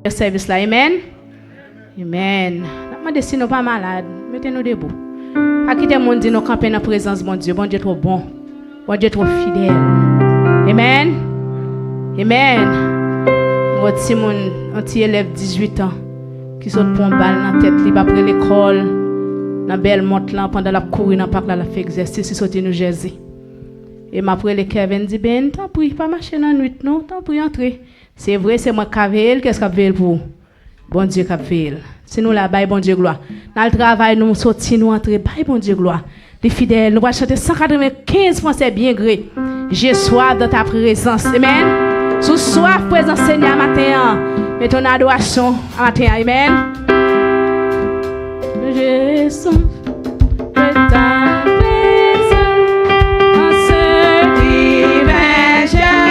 service là. Amen. Amen. Demandez si nous pas malades, mettez-nous debout. À quitter mon dit nous camper dans la présence de mon Dieu. Bon Dieu trop bon. Bon Dieu trop fidèle. Amen. Amen. Mon petit élève 18 ans qui saute pour un balle dans la tête, il va après l'école, dans Belmont là pendant la courir dans le parc là, la fait exercice, il saute New Jersey. Et m'a pris Kevin dit ben tant pis pas marcher dans la nuit non, tant pis entrer. C'est vrai, c'est moi qui veille, qu'est-ce qui veille pour? Bon Dieu qui veille. Si nous là bye bon Dieu gloire. Dans le travail nous sortir nous entrer bye bon Dieu gloire. Les fidèles nous va chanter 195 français bien gré. J'ai soif dans ta présence. Amen. Sous soif présence Seigneur matin. Mets ton adoration matin. Amen. J'ai soif de ta Yeah.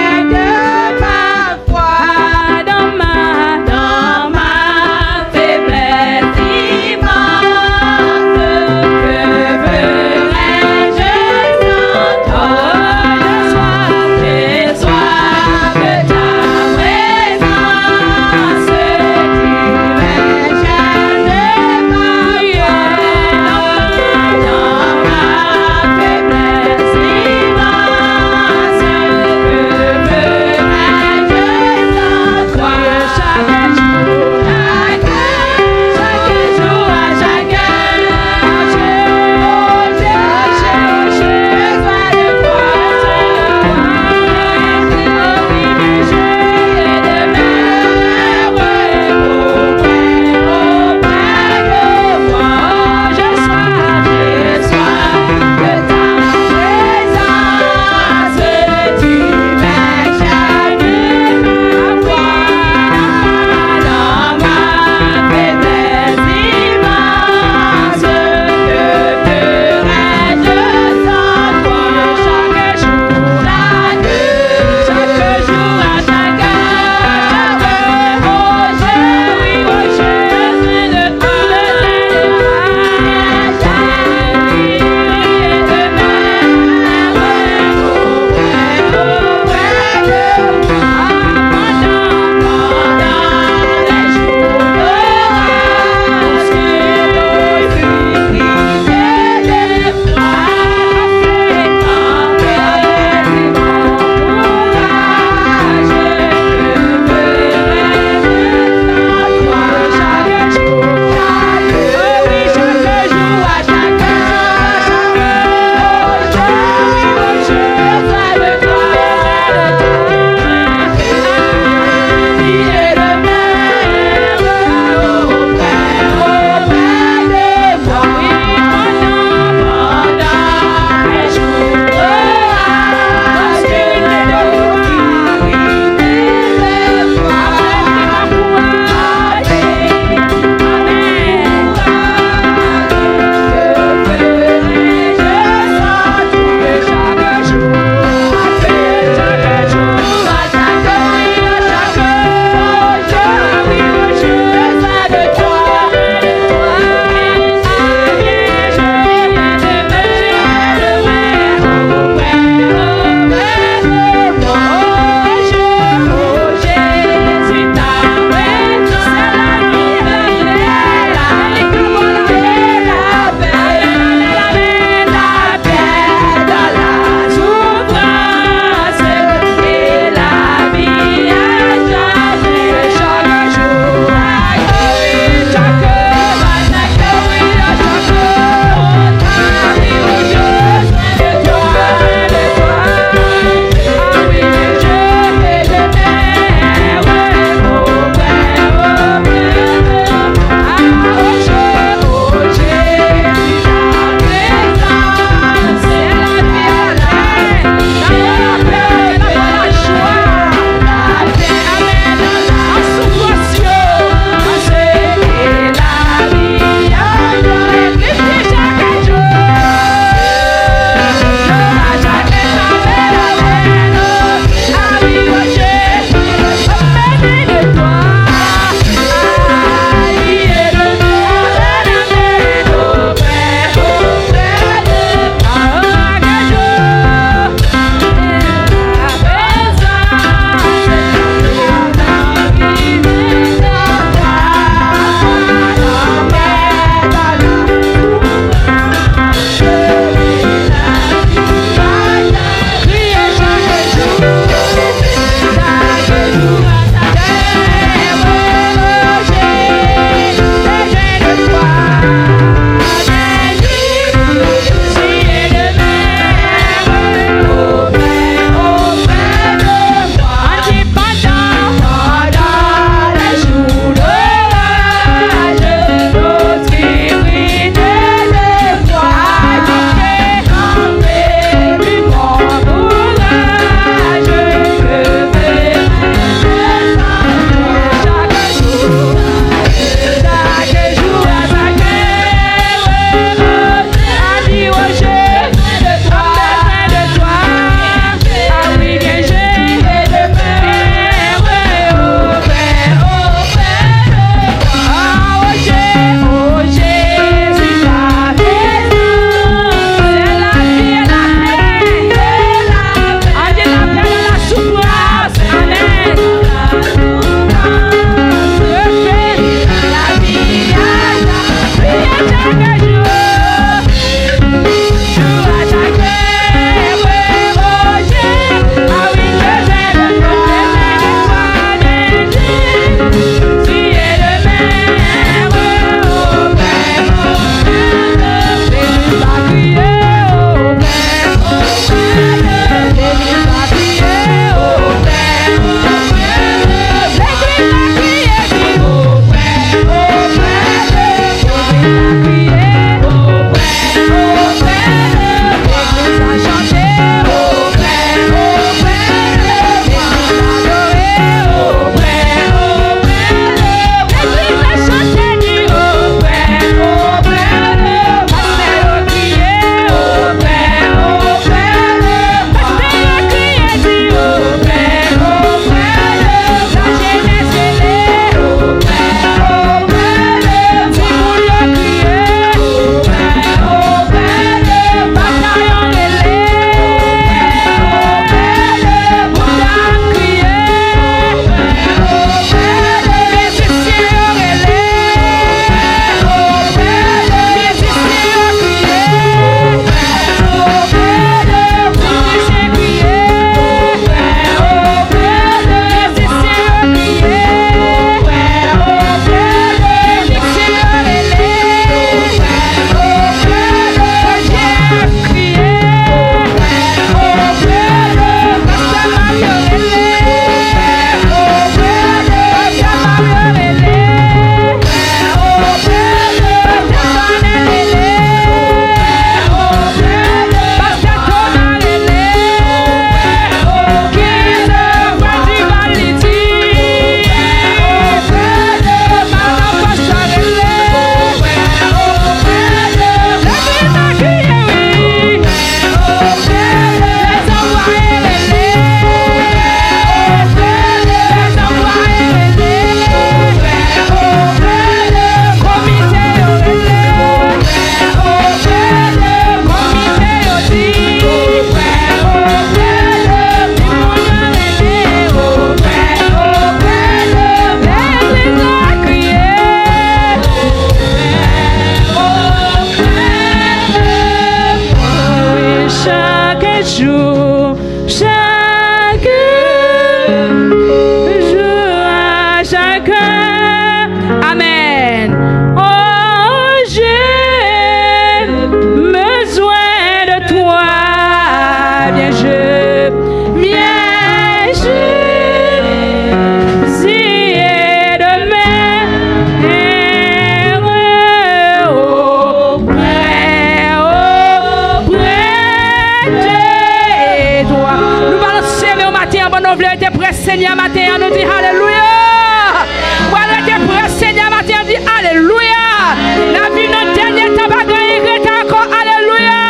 on veut être prêt, Seigneur, matin, on nous dit Alléluia. On veut être prêt, Seigneur, matin, on dit Alléluia. La vie, notre dernier tabac, il encore Alléluia.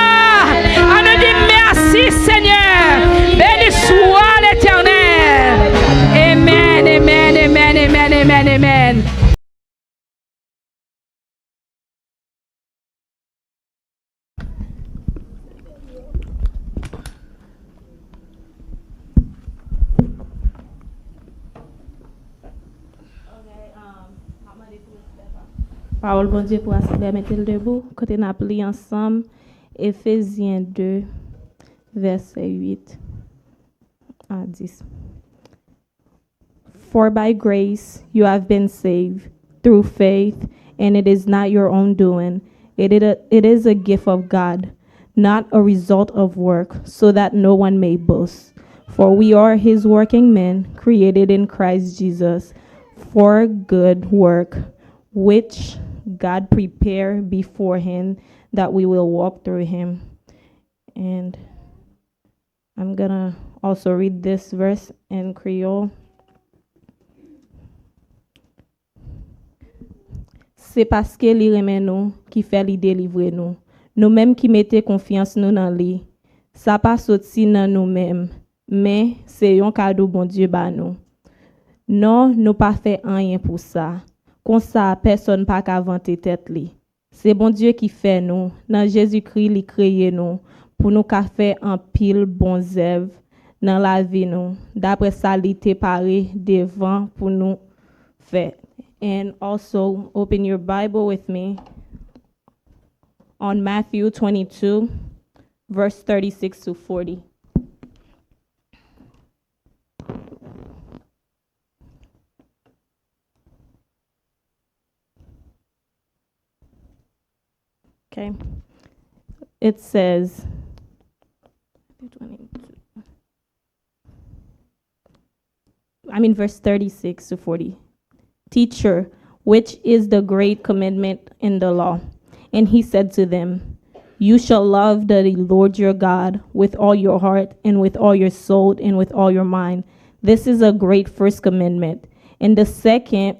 On nous dit merci, Seigneur. Béni soit l'Éternel. Amen, amen, amen, amen, amen, amen. Parole bon Dieu pour assemblée, mettez-le debout. Côté n'a pris ensemble, Éphésiens 2, verset 8 à 10. For by grace you have been saved through faith, and it is not your own doing. It is a gift of God, not a result of work, so that no one may boast. For we are his working men, created in Christ Jesus, for good work, which God prepared beforehand that we will walk through him. And I'm going to also read this verse in Creole. C'est parce que li remen nous qui fait li délivrer nous. Nous mêmes qui mettez confiance nous dans lui. Ça pas sorti dans nous mêmes, mais c'est un cadeau bon Dieu ba nous. Non, nous pas fait rien pour ça. Comme ça, personne pas qu'à vanter tête li. C'est bon Dieu qui fait nous. Dans Jésus-Christ, il créé nous pour nous qu'a fait un pile bon œuvre dans la vie nous. D'après ça, il était paré devant pour nous faire. And also open your Bible with me on Matthew 22, verse 36 to 40. Okay. It says, verse 36 to 40. Teacher, which is the great commandment in the law? And he said to them, you shall love the Lord your God with all your heart and with all your soul and with all your mind. This is a great first commandment. And the second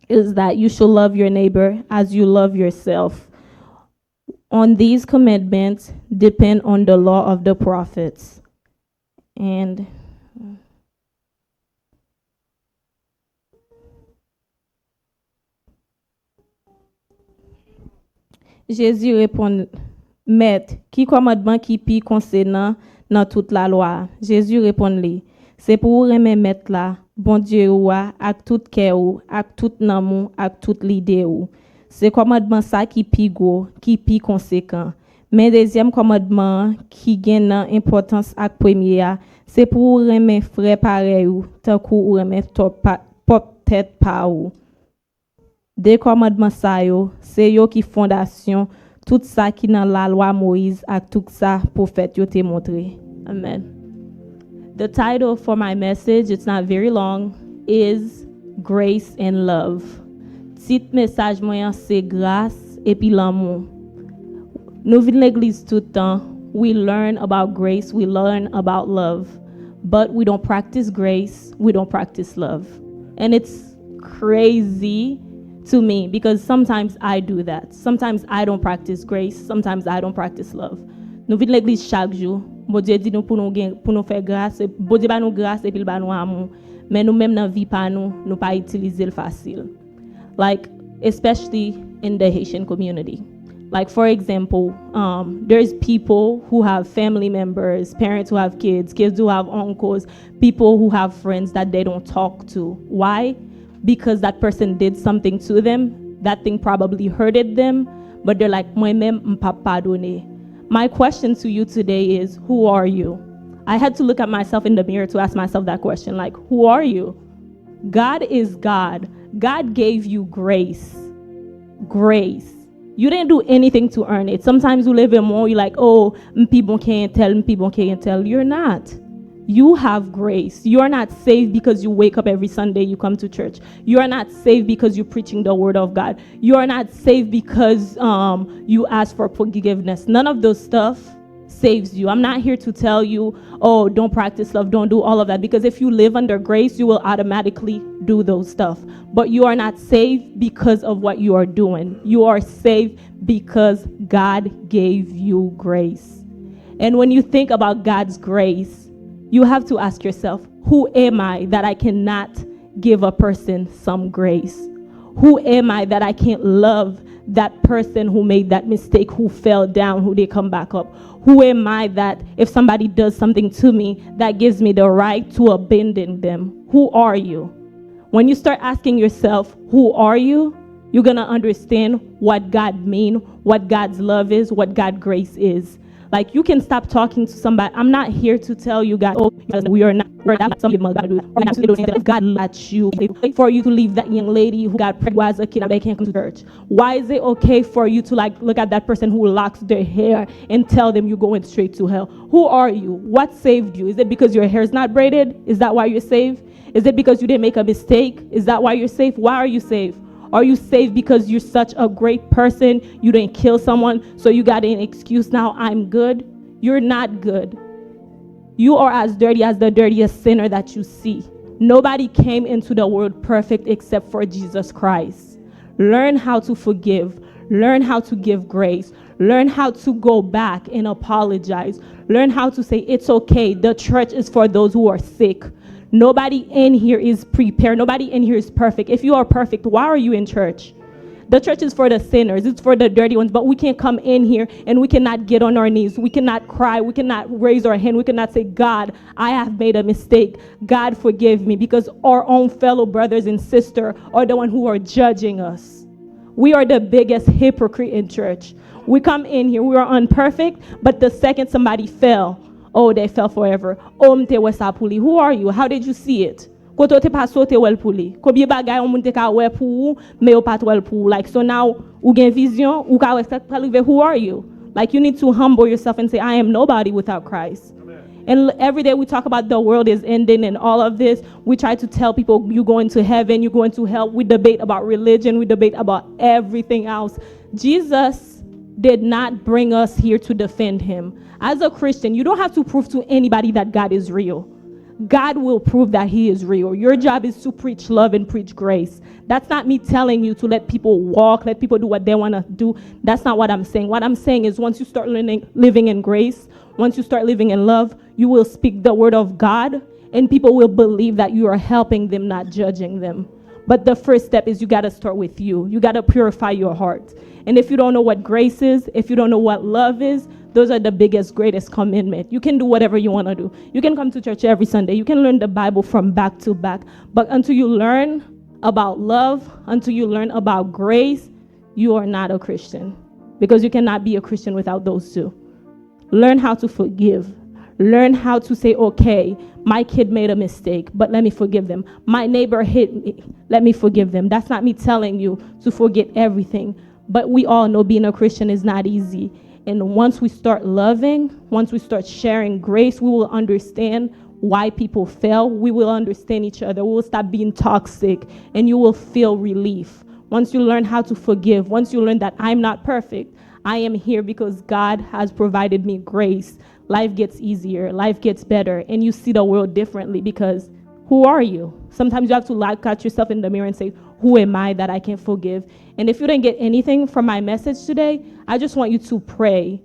is that you shall love your neighbor as you love yourself. On these commandments depend on the law of the prophets. And Jésus répond, Maître, qui commandement qui pi concernant dans toute la loi? Jésus répond, c'est pour aimer mettre là, bon Dieu ou avec tout cœur ou, avec tout amour, avec toute l'idée ou. C'est commandement ça qui pi gros, qui pi conséquent. Mais deuxième commandement qui gagne importance avec premier, c'est pour aimer frère pareil ou, tant ou aimer top tête pa ou. Des commandements ça yo, c'est yo qui fondation tout ça qui dans la loi Moïse et tout ça prophète yo te montré. Amen. The title for my message, it's not very long, is Grace and Love. Titre message moyen c'est grâce et puis l'amour. Nous vivons l'église tout le temps. We learn about grace, we learn about love, but we don't practice grace, we don't practice love. And it's crazy to me because sometimes I do that. Sometimes I don't practice grace, sometimes I don't practice love. Nous vivons l'église chaque jour. Bon Dieu dit nous pour nous faire grâce, bon Dieu ba nous grâce et puis ba nous amour. Mais nous même dans vie pas nous pas utiliser le facile. Like especially in the Haitian community. Like for example, there's people who have family members, parents who have kids who have uncles, people who have friends that they don't talk to. Why? Because that person did something to them, that thing probably hurted them, but they're like, moi-même m'pa pardonner. My question to you today is, who are you? I had to look at myself in the mirror to ask myself that question, like, who are you? God is God. God gave you grace. Grace. You didn't do anything to earn it. Sometimes you live in more, you're like, oh, people can't tell. You're not. You have grace. You are not saved because you wake up every Sunday, you come to church. You are not saved because you're preaching the word of God. You are not saved because you ask for forgiveness. None of those stuff saves you. I'm not here to tell you, oh, don't practice love, don't do all of that, because if you live under grace, you will automatically do those stuff. But you are not saved because of what you are doing. You are saved because God gave you grace. And when you think about God's grace, you have to ask yourself, who am I that I cannot give a person some grace? Who am I that I can't love that person who made that mistake, who fell down, who they come back up? Who am I that if somebody does something to me, that gives me the right to abandon them? Who are you? When you start asking yourself, who are you? You're going to understand what God means, what God's love is, what God's grace is. Like, you can stop talking to somebody. I'm not here to tell you guys, oh, we are not something God let you for you to leave that young lady who got pregnant as a kid and they can't come to church. Why is it okay for you to like look at that person who locks their hair and tell them you're going straight to hell? Who are you? What saved you? Is it because your hair is not braided? Is that why you're saved? Is it because you didn't make a mistake? Is that why you're saved? Why are you saved? Are you saved because you're such a great person? You didn't kill someone, so you got an excuse now, I'm good? You're not good. You are as dirty as the dirtiest sinner that you see. Nobody came into the world perfect except for Jesus Christ. Learn how to forgive. Learn how to give grace. Learn how to go back and apologize. Learn how to say, it's okay. The church is for those who are sick. Nobody in here is prepared. Nobody in here is perfect. If you are perfect, why are you in church? The church is for the sinners. It's for the dirty ones. But we can't come in here and we cannot get on our knees. We cannot cry. We cannot raise our hand. We cannot say, God, I have made a mistake. God, forgive me. Because our own fellow brothers and sisters are the ones who are judging us. We are the biggest hypocrite in church. We come in here. We are unperfect. But the second somebody fell, oh, they fell forever. Who are you? How did you see it? Like, so now, who are you? Like, you need to humble yourself and say, I am nobody without Christ. And every day we talk about the world is ending and all of this. We try to tell people you're going to heaven, you're going to hell. We debate about religion. We debate about everything else. Jesus did not bring us here to defend him. As a Christian, you don't have to prove to anybody that God is real. God will prove that he is real. Your job is to preach love and preach grace. That's not me telling you to let people walk, let people do what they want to do. That's not what I'm saying. What I'm saying is once you start living in grace, once you start living in love, you will speak the word of God and people will believe that you are helping them, not judging them. But the first step is you got to start with you. You got to purify your heart. And if you don't know what grace is, if you don't know what love is, those are the biggest, greatest commandment. You can do whatever you want to do. You can come to church every Sunday. You can learn the Bible from back to back. But until you learn about love, until you learn about grace, you are not a Christian. Because you cannot be a Christian without those two. Learn how to forgive. Learn how to say, okay, my kid made a mistake, but let me forgive them. My neighbor hit me. Let me forgive them. That's not me telling you to forget everything. But we all know being a Christian is not easy. And once we start loving, once we start sharing grace, we will understand why people fail. We will understand each other. We will stop being toxic and you will feel relief. Once you learn how to forgive, once you learn that I'm not perfect, I am here because God has provided me grace. Life gets easier, life gets better, and you see the world differently because who are you? Sometimes you have to look at yourself in the mirror and say, who am I that I can forgive? And if you didn't get anything from my message today, I just want you to pray.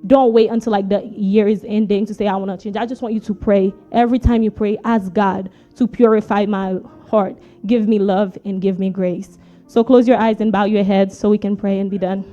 Don't wait until like the year is ending to say, I want to change. I just want you to pray. Every time you pray, ask God to purify my heart. Give me love and give me grace. So close your eyes and bow your heads so we can pray and be done.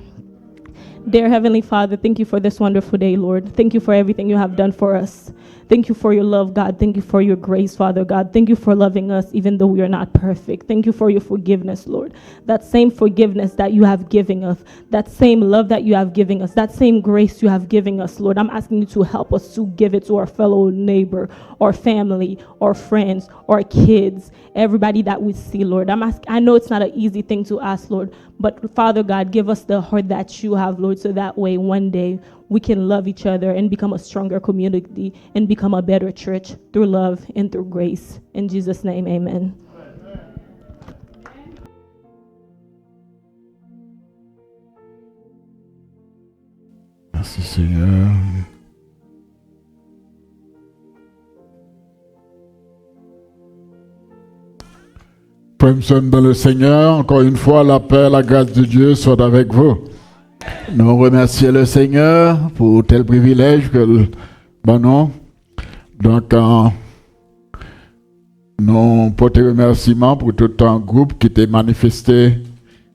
Dear Heavenly Father, thank you for this wonderful day, Lord. Thank you for everything you have done for us. Thank you for your love, God. Thank you for your grace, Father God. Thank you for loving us even though we are not perfect. Thank you for your forgiveness, Lord. That same forgiveness that you have given us, that same love that you have given us, that same grace you have given us, Lord. I'm asking you to help us to give it to our fellow neighbor, our family, our friends, our kids, everybody that we see, Lord. I know it's not an easy thing to ask, Lord, but Father God, give us the heart that you have, Lord, so that way one day we can love each other and become a stronger community and become a better church through love and through grace. In Jesus' name, amen. Merci Seigneur. Frères et sœurs dans le Seigneur, encore une fois, la paix, la grâce de Dieu soit avec vous. Nous remercions le Seigneur pour tel privilège que non. Donc, nous portons remerciements pour tout un groupe qui était manifesté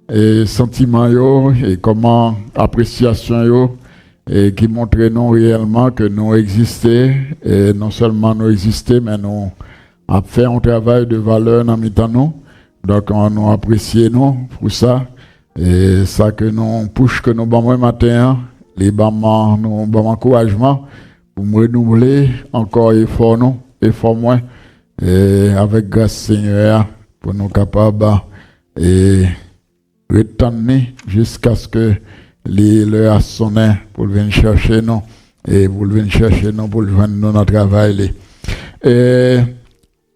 et sentiments yo, et comment appréciation yo, et qui montrait non réellement que nous existons, et non seulement nous existons, mais nous avons fait un travail de valeur dans nous. Donc, on nous apprécie nous pour ça. Et ça que nous push que nous bon matin, les bamans, nous bon encouragement pour me renouveler encore effort nous, effort moins, et avec grâce Seigneur pour nous capables et retenir jusqu'à ce que l'heure sonne pour venir chercher nous et pour venir chercher nous pour joindre nous notre travail. Et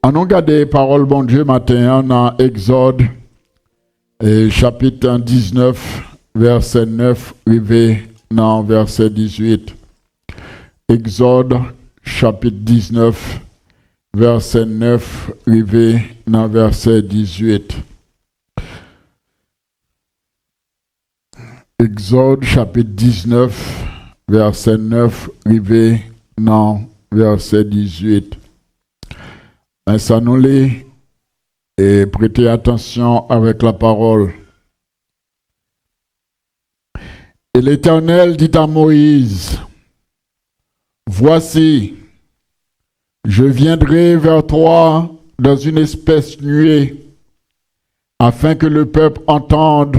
on a regardé parole bon Dieu matin dans Exode chapitre 19 verset 9 arrivé dans verset 18. Exode chapitre 19 verset 9 arrivé dans verset 18. Exode chapitre 19 verset 9 arrivé dans verset 18. Mais ça nous lit et prêtez attention avec la parole. Et l'Éternel dit à Moïse, voici, je viendrai vers toi dans une espèce nuée, afin que le peuple entende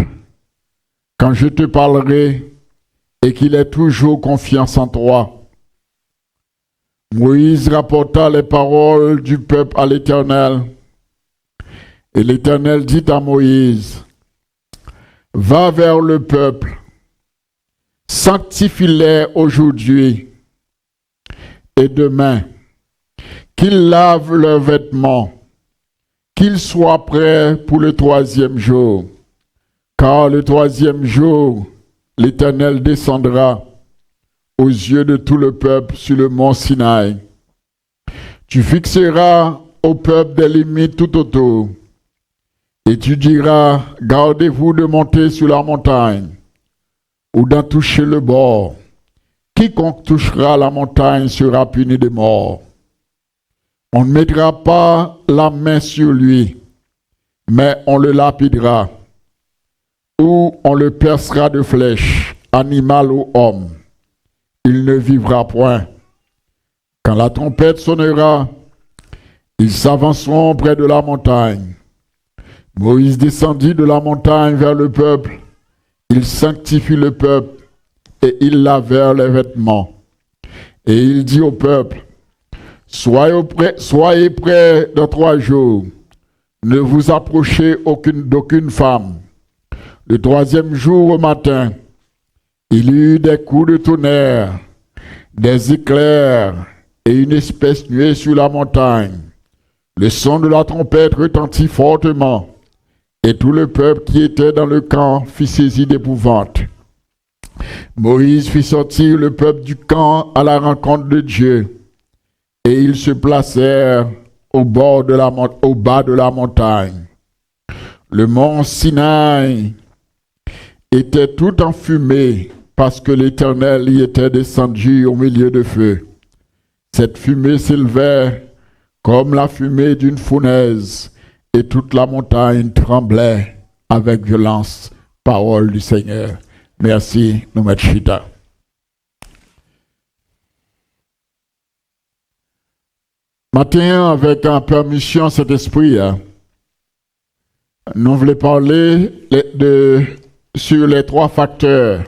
quand je te parlerai et qu'il ait toujours confiance en toi. Moïse rapporta les paroles du peuple à l'Éternel. Et l'Éternel dit à Moïse, va vers le peuple, sanctifie-les aujourd'hui et demain, qu'ils lavent leurs vêtements, qu'ils soient prêts pour le 3e jour. Car le 3e jour, l'Éternel descendra aux yeux de tout le peuple sur le mont Sinaï. Tu fixeras au peuple des limites tout autour, et tu diras, gardez-vous de monter sur la montagne, ou d'en toucher le bord. Quiconque touchera la montagne sera puni de mort. On ne mettra pas la main sur lui, mais on le lapidera, ou on le percera de flèches, animal ou homme. Il ne vivra point. Quand la trompette sonnera, ils s'avanceront près de la montagne. Moïse descendit de la montagne vers le peuple. Il sanctifie le peuple et ils lavèrent les vêtements. Et il dit au peuple, soyez prêts dans 3 jours. Ne vous approchez d'aucune femme. Le 3e jour au matin, il y eut des coups de tonnerre, des éclairs et une espèce nuée sur la montagne. Le son de la trompette retentit fortement, et tout le peuple qui était dans le camp fit saisi d'épouvante. Moïse fit sortir le peuple du camp à la rencontre de Dieu, et ils se placèrent au bas de la montagne. Le mont Sinaï était tout enfumé, parce que l'Éternel y était descendu au milieu de feu. Cette fumée s'élevait comme la fumée d'une fournaise, et toute la montagne tremblait avec violence. Parole du Seigneur. Merci, nous mettons chita. Matin, avec en permission cet esprit, nous voulons parler sur les 3 facteurs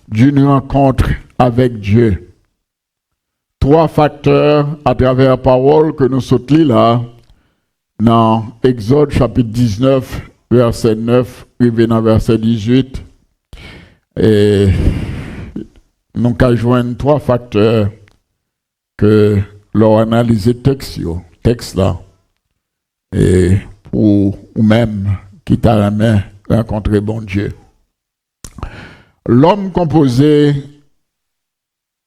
d'une rencontre avec Dieu. 3 facteurs à travers la parole que nous sautons là, dans Exode chapitre 19, verset 9, arrivé dans verset 18. Et nous avons joindre 3 facteurs que l'on analyse le texte là, et pour ou même qui t'a la main rencontrer bon Dieu. L'homme composé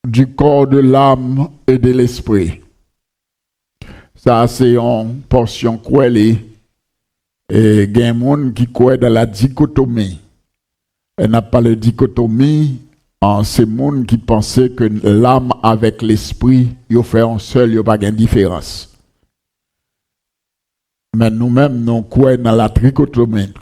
du corps, de l'âme et de l'esprit. Ça, c'est une portion coelée Et il y a des gens qui croient dans la dichotomie. On n'a pas de dichotomie, c'est les gens qui pensaient que l'âme avec l'esprit, ils font un seul, il n'y a pas de différence. Mais nous-mêmes, nous croyons dans la trichotomie.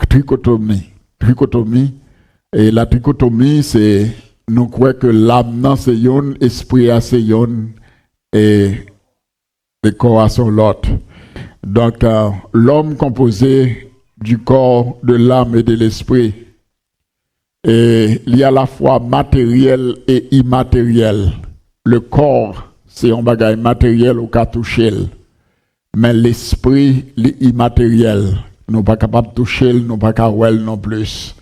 Et la trichotomie, c'est nous croyons que l'âme, c'est yon, l'esprit, c'est yon, et le corps, c'est l'autre. Donc, l'homme composé du corps, de l'âme et de l'esprit, et il y a à la fois matériel et immatériel. Le corps, c'est un bagage matériel au cas touché. Mais l'esprit, l'immatériel, nous ne sommes pas capables de toucher, nous ne sommes pas capables non plus.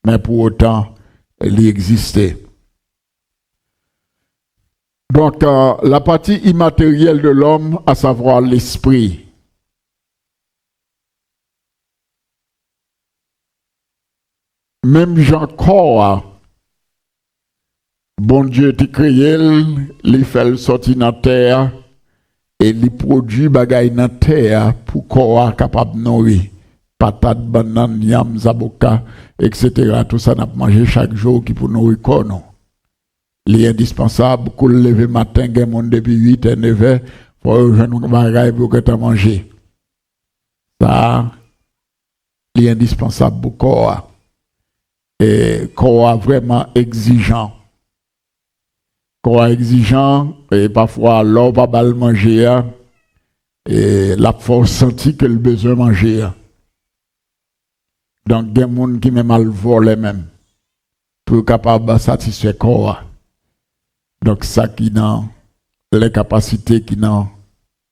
Mais pour autant, il existait. Donc, la partie immatérielle de l'homme, à savoir l'esprit. Même Jean-Corps, bon Dieu t'a créé, il fait sortir dans la terre et il produit bagay dans la terre pour corps capable de nourrir. Patate, banane, yam, zaboka, etc. Tout ça n'a pas mangé chaque jour qui pour nourrir corps. Non. Il est indispensable qu'on lève matin, il y a monde depuis 8 et 9 heures, pour rejoindre un bagay pour que tu manges. Ça, il est indispensable pour corps. Et corps vraiment exigeant. Corps exigeant, et parfois l'homme pas mal manger, et la force sentit que le besoin de manger. Donc, il y a des gens qui même mal volent même, pour capable de satisfaire corps. Donc, ça qui dans les capacités, qui dans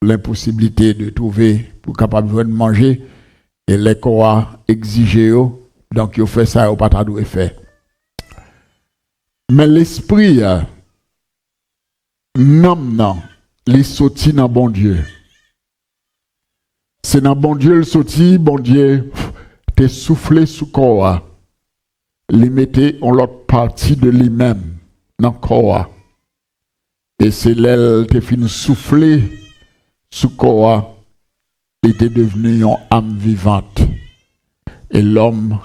l'impossibilité de trouver pour capable de manger, et les corps exigés. Donc, il fait ça, il pas de faire. Mais l'esprit, non, il sorti dans bon Dieu. C'est dans bon Dieu le sorti, bon Dieu, te soufflé sous corps. Il mettait en l'autre partie de lui-même, dans le corps. Et c'est l'aile te fin soufflé sous corps, il était devenu une âme vivante. Et l'homme,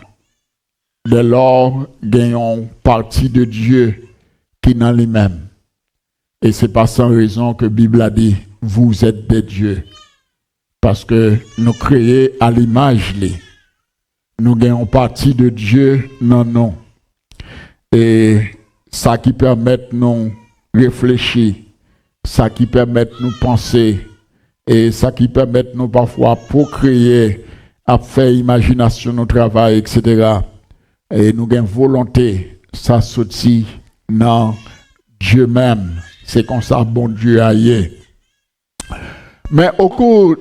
dès lors, gagne une partie de Dieu qui est dans lui-même. Et c'est pas sans raison que la Bible a dit, vous êtes des dieux. Parce que nous créons à l'image, nous gagnons partie de Dieu, non. Et ça qui permet de nous réfléchir, ça qui permet de nous penser, et ça qui permet de nous parfois procréer, à faire imagination, nos travail, etc. Et nous avons volonté, ça sortit dans Dieu même. C'est comme ça, bon Dieu a y. Mais au cours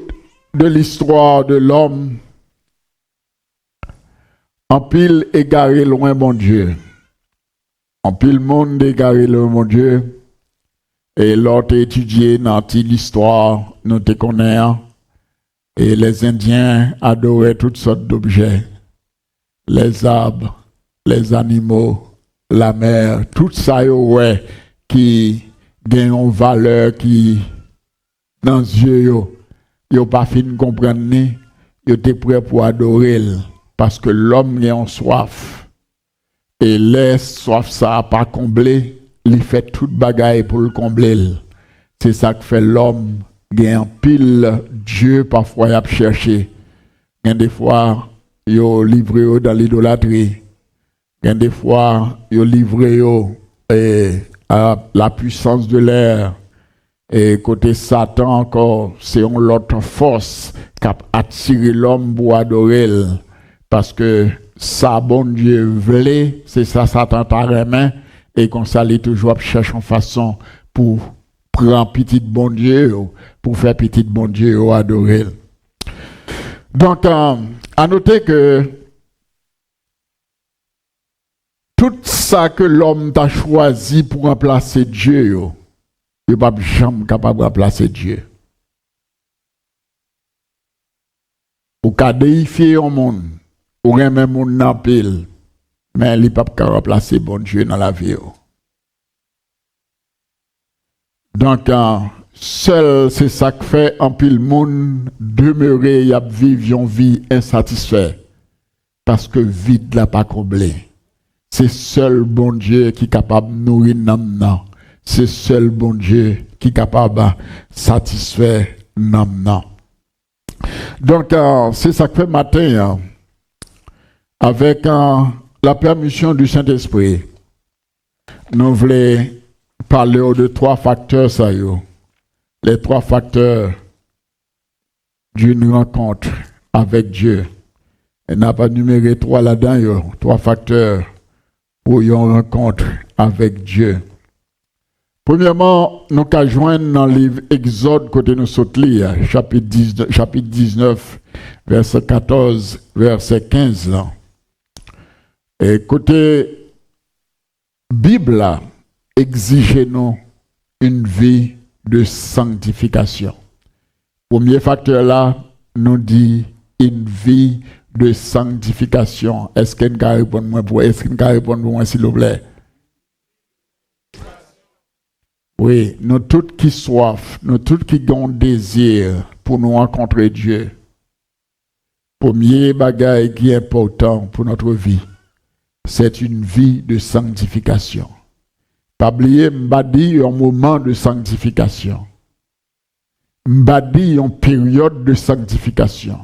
de l'histoire de l'homme, en pile égaré loin bon Dieu. En pile monde égaré loin bon Dieu. Et l'autre étudié dans l'histoire, nous te connaissons. Et les Indiens adoraient toutes sortes d'objets. Les arbres, les animaux, la mer, tout ça ouais, qui gagne une valeur qui, dans les yeux, ils pas fin de comprendre, ils étaient prêts pour adorer. Parce que l'homme a soif. Et les soif, ça n'a pas comblé, il fait toute bagaille pour le combler. C'est ça que fait l'homme. Il y a un pile Dieu parfois il a cherché. Il y a des fois il a livré dans l'idolâtrie. Il y a des fois il a livré à la puissance de l'air. Et côté Satan encore, c'est une autre force qui a attiré l'homme pour adorer. Parce que ça, bon Dieu voulait, c'est ça Satan t'a remis. Et qu'on s'allait toujours chercher une façon pour prendre petit bon Dieu, pour faire petit bon Dieu adorer. Donc, à noter que tout ça que l'homme t'a choisi pour remplacer Dieu, il n'est pas jamais capable de remplacer Dieu. Ou qu'à déifier un monde, ou même un monde dans pile, mais il n'est pas capable de remplacer bon Dieu dans la vie. Donc, seul c'est ça qui fait en pile monde demeurer y a vivre une vie insatisfaite parce que vide l'a pas comblé. C'est seul bon Dieu qui est capable de nourrir nous. C'est seul bon Dieu qui est capable de satisfaire nous. Donc c'est ça que fait matin avec la permission du Saint-Esprit. Nous voulons parler de 3 facteurs ça y est. Les 3 facteurs d'une rencontre avec Dieu. Il n'a pas numéré 3 là-dedans, 3 facteurs pour une rencontre avec Dieu. Premièrement, nous avons joindre dans le livre Exode, côté nous sautons, chapitre 19, verset 14, verset 15. Là. Et côté Bible, exigez-nous une vie de sanctification. Premier facteur là, nous dit une vie de sanctification. Est-ce qu'il y a une réponse pour moi, s'il vous plaît? Oui, nous tous qui soif, nous tous qui avons désir pour nous rencontrer Dieu. Premier bagage qui est important pour notre vie, c'est une vie de sanctification. Pas oublier, m'badi un moment de sanctification. M'badi une période de sanctification.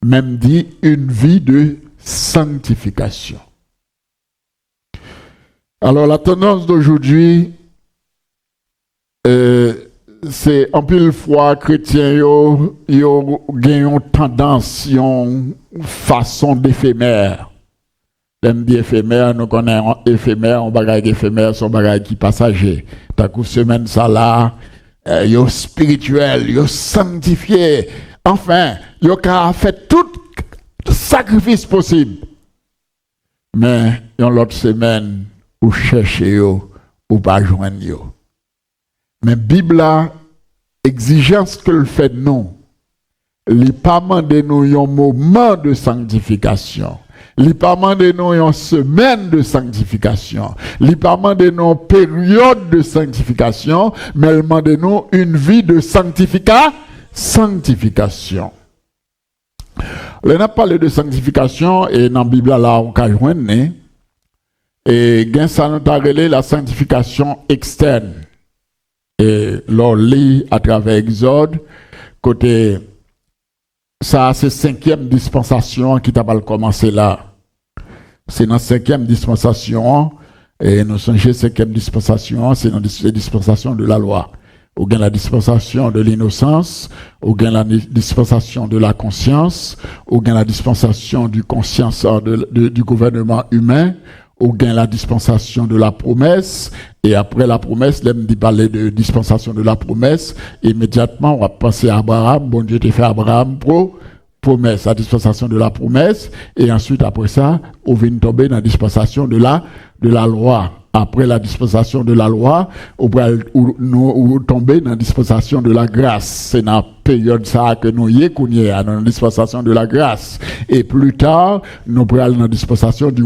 Même dit une vie de sanctification. Alors la tendance d'aujourd'hui, c'est en pile fois chrétien yo gagne tendance, une façon d'éphémère. L'aime bien éphémère, nous connaissons éphémère, on bagaille éphémère, son bagaille qui passager. T'as coup semaine ça là, yo spirituel, yo sanctifié. Enfin, yo ka fait tout sacrifice possible. Mais yon l'autre semaine, ou cherchez yo, ou pas joindre yo. Mais Bible a exigence que le fait non. Il pas mandé nous un moment de sanctification. Il pas mandé nous une semaine de sanctification. Il pas mandé nous une période de sanctification, mais il mandé nous une vie de sanctification. On a parlé de sanctification et dans la Bible là on peut joindre et gain ça nous a relé la sanctification externe. Et l'on lit à travers Exode, côté, ça c'est 5e dispensation qui t'a pas commencé là. C'est dans 5e dispensation, et nous songez 5e dispensation, c'est dans la dispensation de la loi. Ou bien la dispensation de l'innocence, ou bien la dispensation de la conscience, ou bien la dispensation du conscience du gouvernement humain, ou bien la dispensation de la promesse, et après la promesse, l'aime dit parler de dispensation de la promesse, immédiatement on va penser à Abraham, bon Dieu t'a fait Abraham promesse, la dispensation de la promesse, et ensuite après ça, on vient tomber dans la dispensation de la loi. Après la dispensation de la loi, on va tomber dans la dispensation de la grâce. C'est dans la période ça que nous y est, dans la dispensation de la grâce. Et plus tard, nous allons dans la dispensation du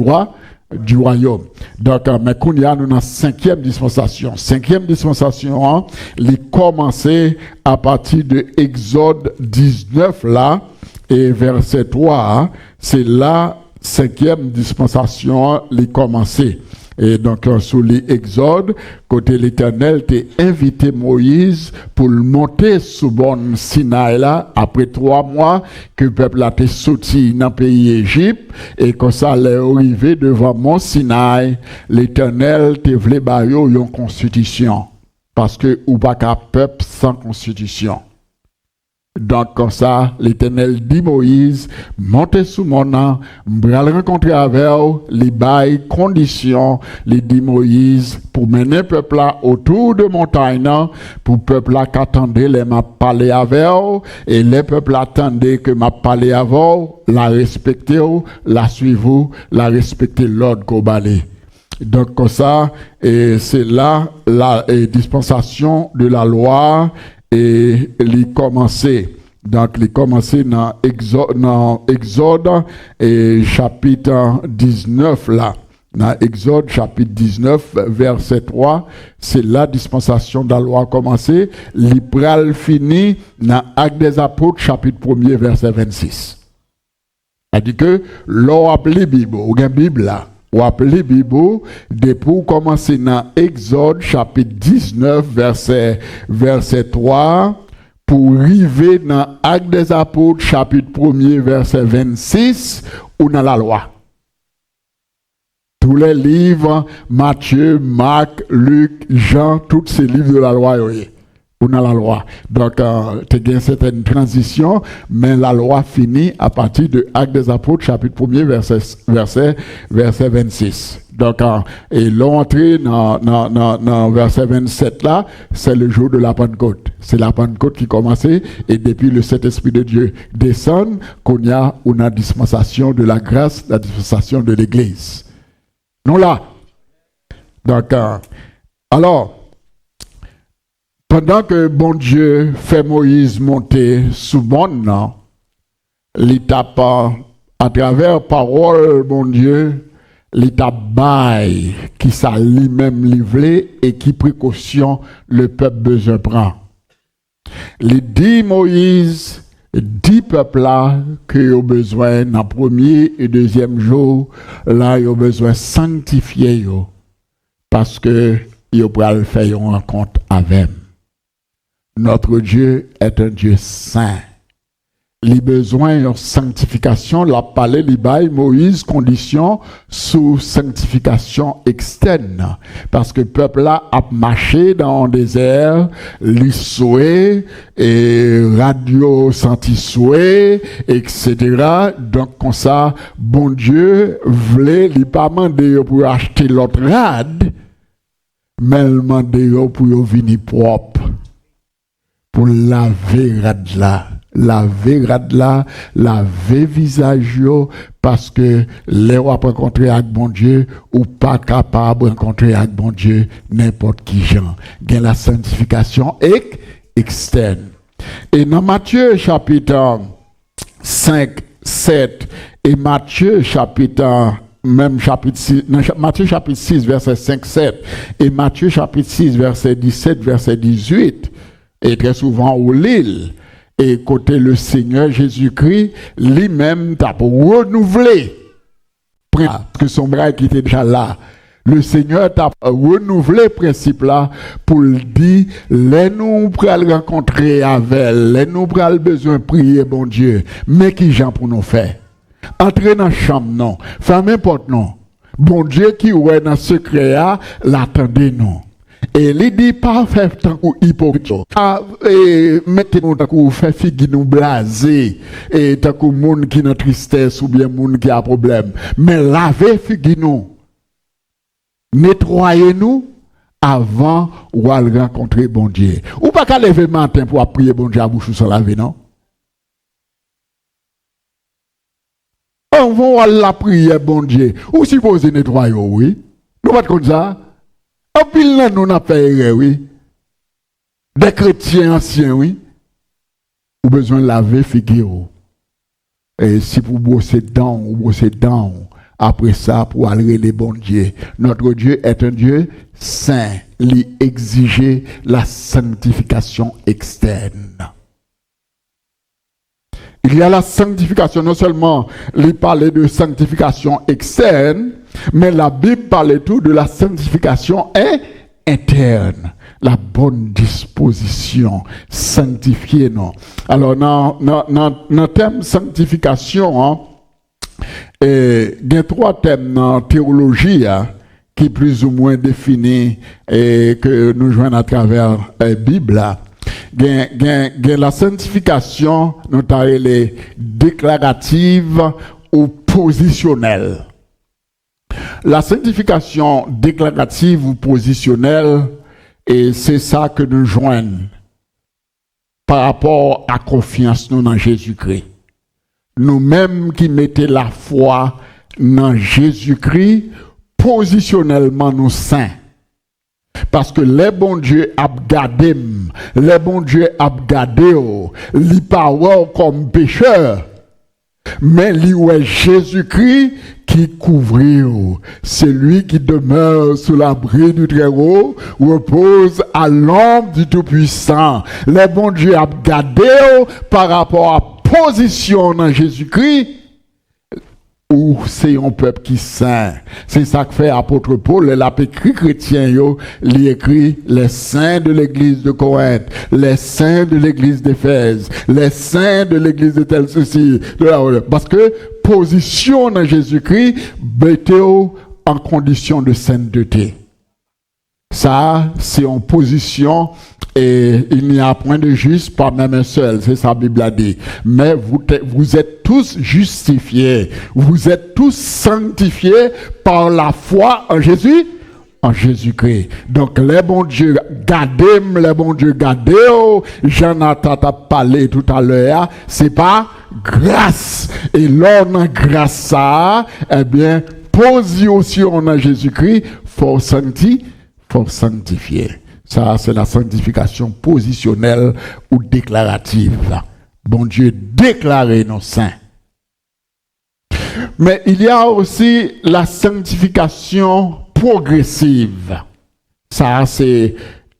royaume. Donc, mais qu'on y a, nous dans la 5e dispensation. 5e dispensation, il commencé à partir de Exode 19 là, et verset 3, c'est là, 5e dispensation, il commencé. Et donc, sous l'Exode, côté l'Éternel, t'a invité Moïse pour le monter sous bon Sinaï là, après 3 mois, que le peuple a été sorti dans le pays Égypte, et quand ça allait arriver devant Mont Sinaï, l'Éternel t'a voulu bailler une constitution. Parce que, ou pas qu'un peuple sans constitution. Donc, comme ça, l'Éternel dit Moïse, montez sous mon nom, m'bral rencontrer avec vous, les bails, conditions, les dit Moïse, pour mener le peuple là autour de montagne, pour le peuple là qu'attendait les m'a parlé avec vous, et les peuples attendaient que m'a parlé avec vous, la respecter, la suivre, la respecter l'ordre qu'on balait. Donc, comme ça, et c'est là la dispensation de la loi, et il commençait. Donc, il commençait dans Exode et chapitre 19 là. Dans Exode chapitre 19, verset 3, c'est la dispensation de la loi a commencé. L'Ipral fini dans Actes des Apôtres chapitre 1er, verset 26. C'est-à-dire que l'on appelle la Bible, ou la Bible là, ou appelle la Bible, depuis commencer dans Exode chapitre 19, verset 3, pour arriver dans Actes des Apôtres chapitre 1er, verset 26, ou dans la loi. Tous les livres, Matthieu, Marc, Luc, Jean, tous ces livres de la loi, ou dans la loi. Donc, tu as une certaine transition, mais la loi finit à partir de Actes des Apôtres, chapitre 1er, verset 26. Donc, et l'entrée dans verset 27 là, c'est le jour de la Pentecôte. C'est la Pentecôte qui commençait, et depuis le Saint-Esprit de Dieu descend, qu'on y a une dispensation de la grâce, la dispensation de l'Église. Non là. Donc, alors, pendant que bon Dieu fait Moïse monter sous monde, l'étape à travers parole, bon Dieu, l'étape bail qui ça lui-même livré et qui précaution le peuple besoin prend. Les 10 Moïse, 10 peuples là qui ont besoin dans le premier et deuxième jour, là ils ont besoin sanctifier yo, parce que ils ont faire une rencontre avec. Notre Dieu est un Dieu saint. Les besoins de sanctification, la parlé libaï Moïse condition sous sanctification externe, parce que le peuple là a marché dans le désert, les souhaits et radio senti souhait, etc. Donc comme ça, bon Dieu voulait lui pas demander pour acheter l'autre rad, mais il demandait pour venir propre, pour laver rad là. Laver radla, laver visage yo, parce que les rois rencontrer avec bon Dieu ou pas capable de rencontrer avec bon Dieu n'importe qui gens. Gain la sanctification externe. Et dans Matthieu chapitre 5, 7 et Matthieu chapitre même chapitre 6, Matthieu chapitre 6 verset 5, 7 et Matthieu chapitre 6 verset 17, verset 18 et très souvent au l'île. Et côté le Seigneur Jésus-Christ, lui-même t'a renouvelé. Parce que son bras qui était déjà là. Le Seigneur t'a renouvelé le principe là pour le dire, les nous pral rencontrer avec, les nous pral besoin de prier bon Dieu. Mais qui gens pour nous faire? Entrer dans la chambre non. Fermez porte non. Bon Dieu qui est dans ce secret là, l'attendez non. Et il dit pas faire tant que hypocrite. Mettez-nous tant que faire figue nous blasé. Et tant que monde qui n'a tristesse ou bien monde qui a problème. Mais lavez figue nous. Nettoyez-nous avant ou à rencontrer bon Dieu. Ou pas qu'à lever matin pour prier bon Dieu à bouche sans laver, non? On va la prière bon Dieu. Ou supposez nettoyer, oui? Nous pas comme ça? En pile là, nous n'avons pas erreur, oui. Des chrétiens anciens, oui. Ou besoin de laver figure. Et si vous brosser dents, ou brosser dents, après ça, pour aller les bons dieux. Notre Dieu est un Dieu saint. Il exige la sanctification externe. Il y a la sanctification, non seulement il parlait de sanctification externe, mais la Bible parlait tout de la sanctification interne. La bonne disposition, sanctifier, non. Alors, dans le thème sanctification, il y a 3 thèmes dans la théologie qui plus ou moins définis et que nous joignons à travers la Bible. La sanctification, notamment les déclaratives ou positionnelles. La sanctification déclarative ou positionnelle, et c'est ça que nous joignons par rapport à confiance nous dans Jésus-Christ. Nous-mêmes qui mettons la foi dans Jésus-Christ, positionnellement nous saints. Parce que les bons dieux a gardé, les bons dieux a gardé, li pas comme pécheur, mais li ouais Jésus-Christ qui couvre. Celui qui demeure sous l'abri du Très-Haut repose à l'ombre du Tout-Puissant. Le bon Dieu a gardé par rapport à position dans Jésus-Christ, ou c'est un peuple qui saint. C'est ça que fait apôtre Paul, il a écrit chrétien, il écrit les saints de l'église de Corinthe, les saints de l'église d'Éphèse, les saints de l'église de tel ceci. Parce que position dans Jésus-Christ, mettez en condition de sainteté. Ça, c'est en position et il n'y a point de juste, pas même un seul, c'est ça la Bible a dit. Mais vous êtes tous justifiés, vous êtes tous sanctifiés par la foi en Jésus, en Jésus-Christ. Donc, les bons dieux, gardez, Jonathan t'a parlé tout à l'heure, c'est pas grâce. Et lors de grâce ça, eh bien, position en Jésus-Christ, faut sanctifier. Ça, c'est la sanctification positionnelle ou déclarative. Bon Dieu déclaré nos saints. Mais il y a aussi la sanctification progressive. Ça, c'est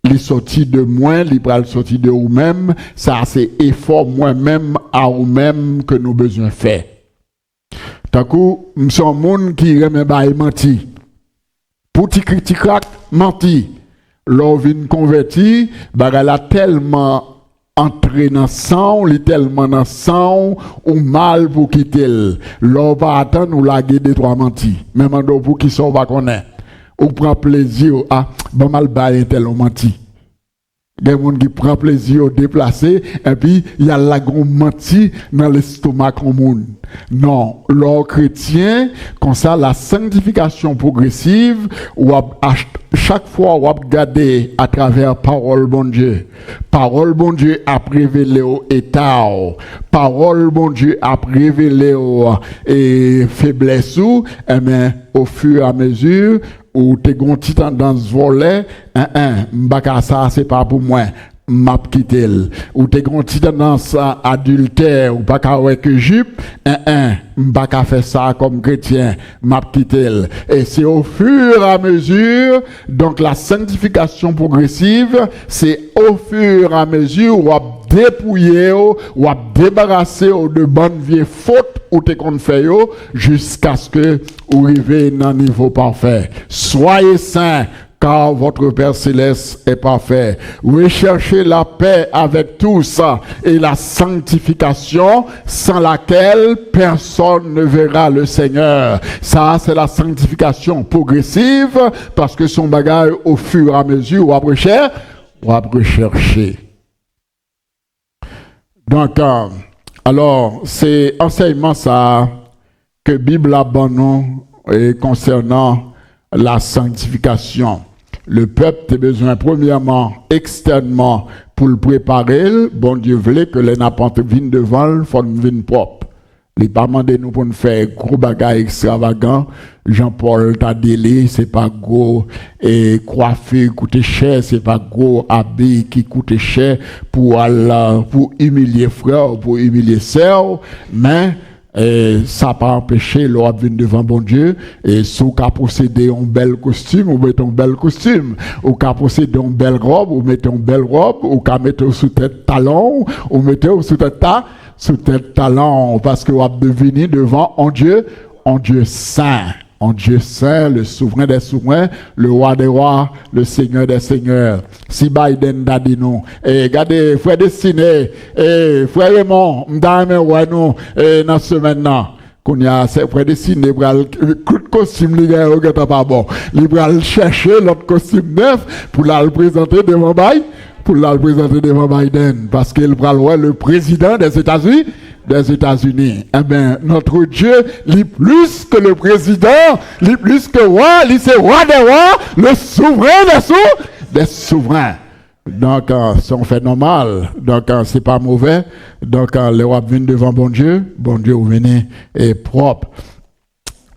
les sorties de moi, les sorties de vous-même. Ça, c'est effort moi-même à vous-même que nous besoin faire. Tant que nous sommes monde qui remet menti. Pour ti critique menti. L'on vient converti, elle a tellement entré dans le sang, il est tellement dans le sang, ou mal pour quitter. L'on va attendre ou la guider trois mentis. Même pour qui sont pas connaître. Ou prend plaisir à, bon mal bailler tel menti. Il y a des gens qui prennent plaisir à déplacer, et puis il y a la grande menti dans l'estomac commun. Non, l'or chrétien, comme ça, la sanctification progressive, ou chaque fois, on regarder à travers parole bon Dieu. Parole bon Dieu a révélé au état. Parole bon Dieu a révélé aux faiblesses, et bien, au fur et à mesure, ou t'es gonti dans ce volet, m'baka ça c'est pas pour moi, m'a quitté. Ou t'es gonti dans ça adultère ou pas avec jupe, m'baka faire ça comme chrétien, m'a quitté. Et c'est au fur et à mesure, donc la sanctification progressive, c'est au fur et à mesure où dépouiller ou à débarrasser de bonnes vieilles fautes ou te qu'on fait jusqu'à ce que vous arrivez dans un niveau parfait. Soyez saints car votre Père Céleste est parfait. Recherchez la paix avec tous et la sanctification sans laquelle personne ne verra le Seigneur. Ça, c'est la sanctification progressive parce que son bagage au fur et à mesure ou après rechercher. Donc, alors, c'est enseignement ça que Bible a bon nom concernant la sanctification. Le peuple a besoin premièrement, externement, pour le préparer. Bon Dieu voulait que les n'importe viennent devant, il faut viennent propre. Il pas demandé nous pour nous faire gros bagages extravagants. Jean-Paul t'a délé, c'est pas gros et coiffé coûte cher, c'est pas gros habit qui coûte cher pour humilier frère, pour humilier sœur, mais ça pas empêché l'homme venir devant bon Dieu et si vous possédez un bel costume ou mettez un bel costume ou possédez une belle robe ou mettez une belle robe ou mettez sous tête talon ou mettez sous tête talon parce que vous avez devenir devant un Dieu saint. En Dieu saint, le souverain des souverains, le roi des rois, le seigneur des seigneurs. Si Biden a dit non, regardez, frère Destiné, frère Raymond, m'dame roi nous, dans ce maintenant. Qu'on y a, c'est frère Destiné, le costume, il est pas bon. Il va chercher l'autre costume neuf pour le présenter devant Biden. Pour le présenter devant Biden, parce qu'il va le président des États-Unis. Eh bien, notre Dieu, il plus que le président, il plus que roi, il c'est roi des rois, le souverain des souverains. Donc, c'est un fait normal. Donc, c'est pas mauvais. Donc, les rois viennent devant bon Dieu vous venez est propre.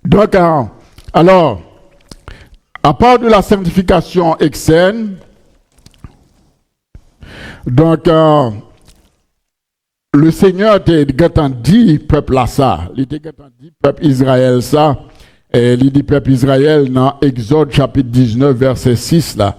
Donc, alors, à part de la sanctification externe, donc, le Seigneur t'a dit peuple là ça, il t'a dit peuple Israël ça, il dit peuple Israël dans Exode chapitre 19 verset 6 là,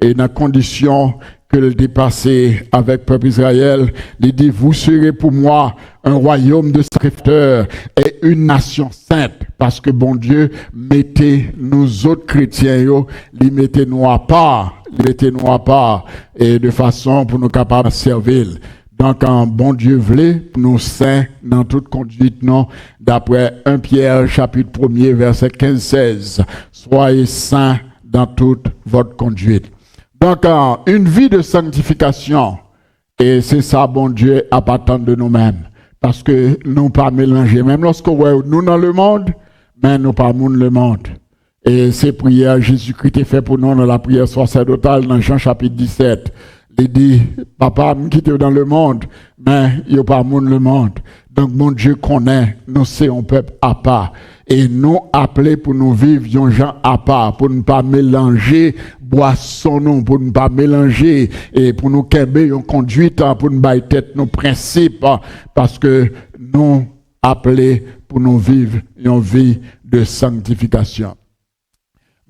et dans condition que le dépassé avec peuple Israël, il dit vous serez pour moi un royaume de sacrificateurs et une nation sainte, parce que bon Dieu mettez nous autres chrétiens les mettez nous à part, et de façon pour nous capables de servir. Donc, un bon Dieu voulait nous saints dans toute conduite, non, d'après 1 Pierre, chapitre 1er, verset 15-16. Soyez saints dans toute votre conduite. Donc, une vie de sanctification, et c'est ça, bon Dieu, à attendre de nous-mêmes. Parce que nous pas mélanger, même lorsque nous dans le monde, mais nous pas le monde. Et ces prières, Jésus-Christ est fait pour nous dans la prière sacerdotale dans Jean chapitre 17. Il dit, papa, me quitte dans le monde, mais il n'y a pas le monde. Donc, mon Dieu connaît, nous sommes un peuple à part. Et nous appelés pour nous vivre, un gens à part, pour ne pas mélanger boisson, pour ne pas mélanger, et pour nous qu'aimer une conduite, pour ne pas tête nos principes, parce que nous appelés pour nous vivre une vie de sanctification.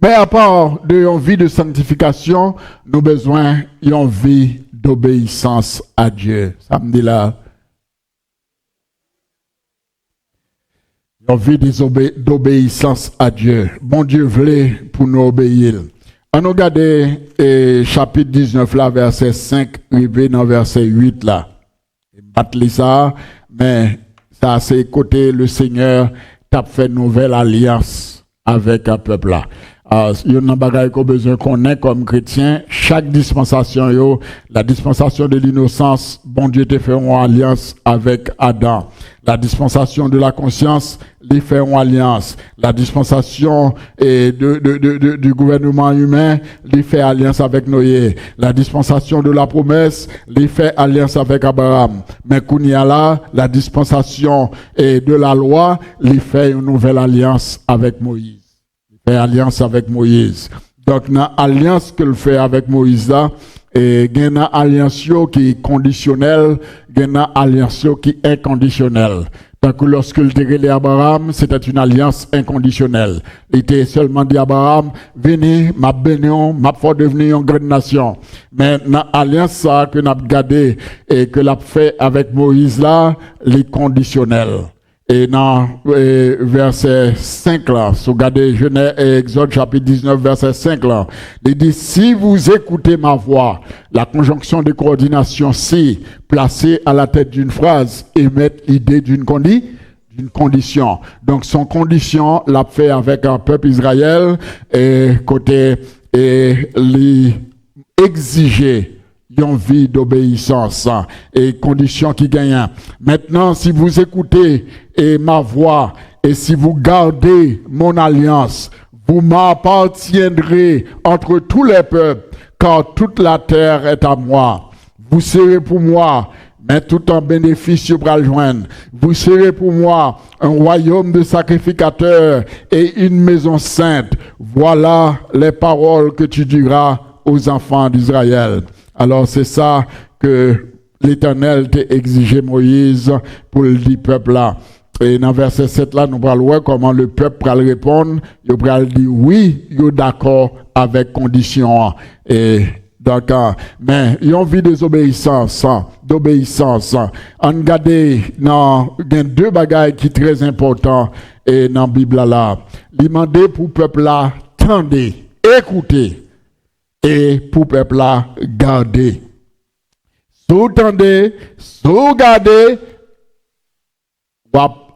Mais à part d'une vie de sanctification, nous avons besoin d'une vie d'obéissance à Dieu. Ça me dit là. Une vie d'obéissance à Dieu. Bon Dieu voulait pour nous obéir. On nous regarde chapitre 19 là, verset 5, arrivé dans verset 8 là. Battre ça, mais ça c'est côté le Seigneur t'a fait une nouvelle alliance avec un peuple là. Il y a un bagage qu'on a besoin qu'on ait comme chrétien. Chaque dispensation, la dispensation de l'innocence, bon Dieu te fait une alliance avec Adam. La dispensation de la conscience, il fait une alliance. La dispensation du gouvernement humain, il fait alliance avec Noé. La dispensation de la promesse, il fait alliance avec Abraham. Mais Kounia là, la dispensation de la loi, il fait une nouvelle alliance avec Moïse. Alliance avec Moïse. Donc, dans l'alliance qu'il fait avec Moïse là, il y a une alliance qui est conditionnelle, il y a une alliance qui est inconditionnelle. Donc, lorsque il était Abraham, c'était une alliance inconditionnelle. Il était seulement dit à Abraham, venez, m'a béni, m'a fait devenir une grande nation. Mais dans l'alliance ça que nous avons gardé et que l'a fait avec Moïse là, les conditionnels. Et dans verset 5 là, si vous regardez Genèse et Exode chapitre 19 verset 5 là, il dit si vous écoutez ma voix, la conjonction de coordination si placée à la tête d'une phrase émet l'idée d'une condition. Donc son condition l'a fait avec un peuple Israël et côté et l'exiger une vie d'obéissance et conditions qui gagnent. Maintenant, si vous écoutez ma voix et si vous gardez mon alliance, vous m'appartiendrez entre tous les peuples, car toute la terre est à moi. Vous serez pour moi, mais tout en bénéfice pour le joindre. Vous serez pour moi un royaume de sacrificateurs et une maison sainte. Voilà les paroles que tu diras aux enfants d'Israël. Alors c'est ça que l'Éternel t'a exigé Moïse pour le dit peuple là. Et dans verset 7 là, nous allons voir comment le peuple va répondre. Il va dire oui, il est d'accord avec condition. Et d'accord. Mais il y a envie d'obéissance. On regarde dans deux bagages qui sont très importants et dans la Bible là. Il demande pour le peuple là, tendez, écoutez. Et pour le peuple là, gardez. Sous-tendez, sous-gardez,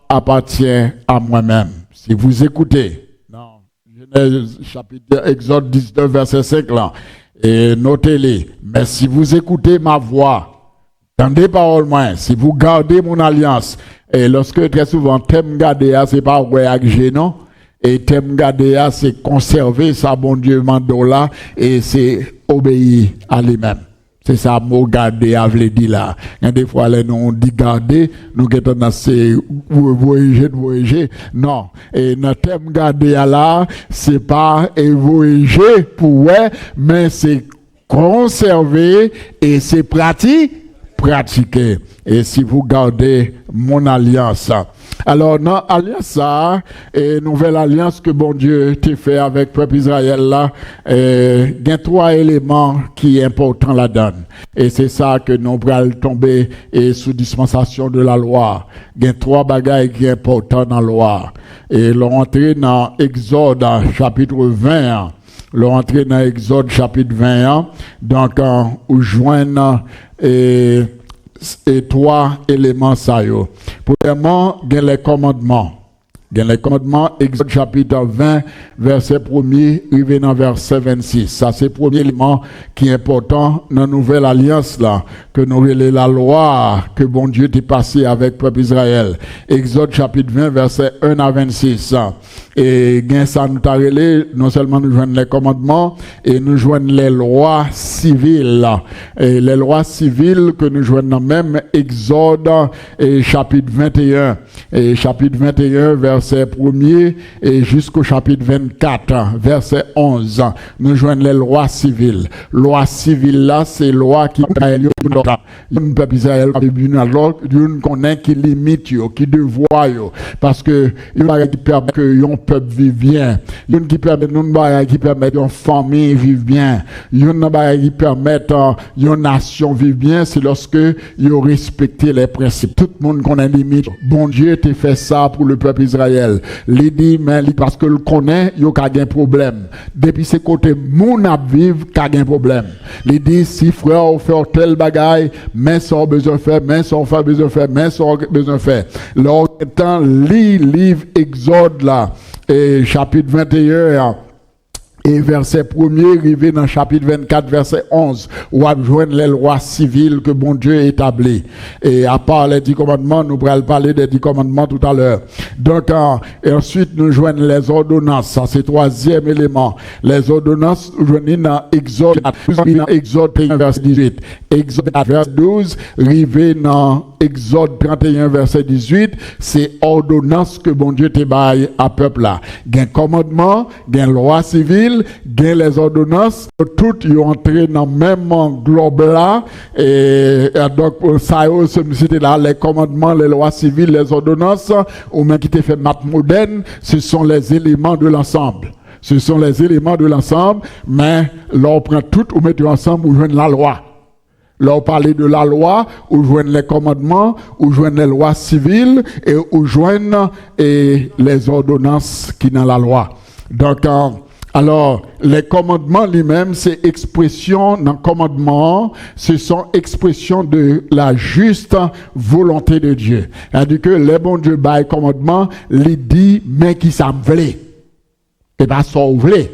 appartient à moi-même. Si vous écoutez, non, Genèse chapitre Exode 19, verset 5 là, et notez-les. Mais si vous écoutez ma voix, tendez parole moi, si vous gardez mon alliance, et lorsque très souvent, thème garder, c'est pas ouais avec gênant. Et thème garder, c'est conserver sa bon Dieu mando là et c'est obéir à lui-même. C'est ça, mot garder, à veut dire là. Il y a des fois, les noms dit garder, nous guettons dans ces voyager. Non. Et notre thème garder là, c'est pas voyager pour ouais, mais c'est conserver et c'est pratiquer. pratiquer et si vous gardez mon alliance. Alors, dans l'alliance, et nouvelle alliance que bon Dieu t'a fait avec le peuple Israël, là, il y a 3 éléments qui sont importants là-dedans. Et c'est ça que nous allons tomber sous dispensation de la loi. Il y a 3 bagailles qui sont importants dans la loi. Et l'on entre dans Exode chapitre 20. L'on entre dans Exode chapitre 20. Donc, on joint et 3 éléments ça yo. Premièrement, il y a les commandements. Il y a les commandements, Exode chapitre 20, verset 1er, arrivé dans verset 26. Ça, c'est le premier élément qui est important dans la nouvelle alliance là, que nous relais la loi que bon Dieu t'a passé avec le peuple Israël. Exode chapitre 20, verset 1 à 26. Et ça nous a relé, non seulement nous joignons les commandements, et nous joignons les lois civiles. Et les lois civiles que nous joignons même Exode et chapitre 21. Et chapitre 21, verset 1er, et jusqu'au chapitre 24, verset 11. Nous joignons les lois civiles. Lois civiles là, c'est lois qui le peuple Israël d'une connaît qui limite qui devoir parce que il va qui permet que un peuple vive bien, une qui permet qui permet une famille vive bien, une qui permet une nation vive bien, c'est lorsque ils respecté les principes. Tout le monde connaît limite. Bon Dieu t'a fait ça pour le peuple Israël. Il dit mais parce que le connaît, il y a un problème. Depuis ce côté mon a vivre qu'a un problème. Il dit si frère on fait tel bagaille, mais ça besoin faire, mais ça fait besoin faire, mais ça besoin faire. Longtemps livre Exode là et chapitre 21 et verset 1er, arrivé dans chapitre 24, verset 11, où on joindre les lois civiles que bon Dieu établit. Et à part les 10 commandements, nous allons parler des 10 commandements tout à l'heure. Donc, et ensuite, nous joignons les ordonnances. Ça, c'est le 3e élément. Les ordonnances, nous joignons dans Exode 1, verset 18. Exode verset 12, arrivé dans Exode 31, verset 18, c'est ordonnance que bon Dieu te baille à peuple là. Il y a un commandement, il y a une loi civile, il y a les ordonnances, toutes sont entrées dans le même globe là. Et donc, ça c'est là, les commandements, les lois civiles, les ordonnances, ou même qui te fait maths moderne, ce sont les éléments de l'ensemble. Ce sont les éléments de l'ensemble, mais là on prend tout, on met ensemble, on joint la loi. Là, on parlait de la loi, on joint les commandements, on joint les lois civiles et on joint les ordonnances qui sont dans la loi. Donc, alors, les commandements lui-même, c'est expression dans le commandement, ce sont expressions de la juste volonté de Dieu. C'est-à-dire que les bons Dieu bail commandement, il dit, mais qui ça me voulait. Et pas ça voulait.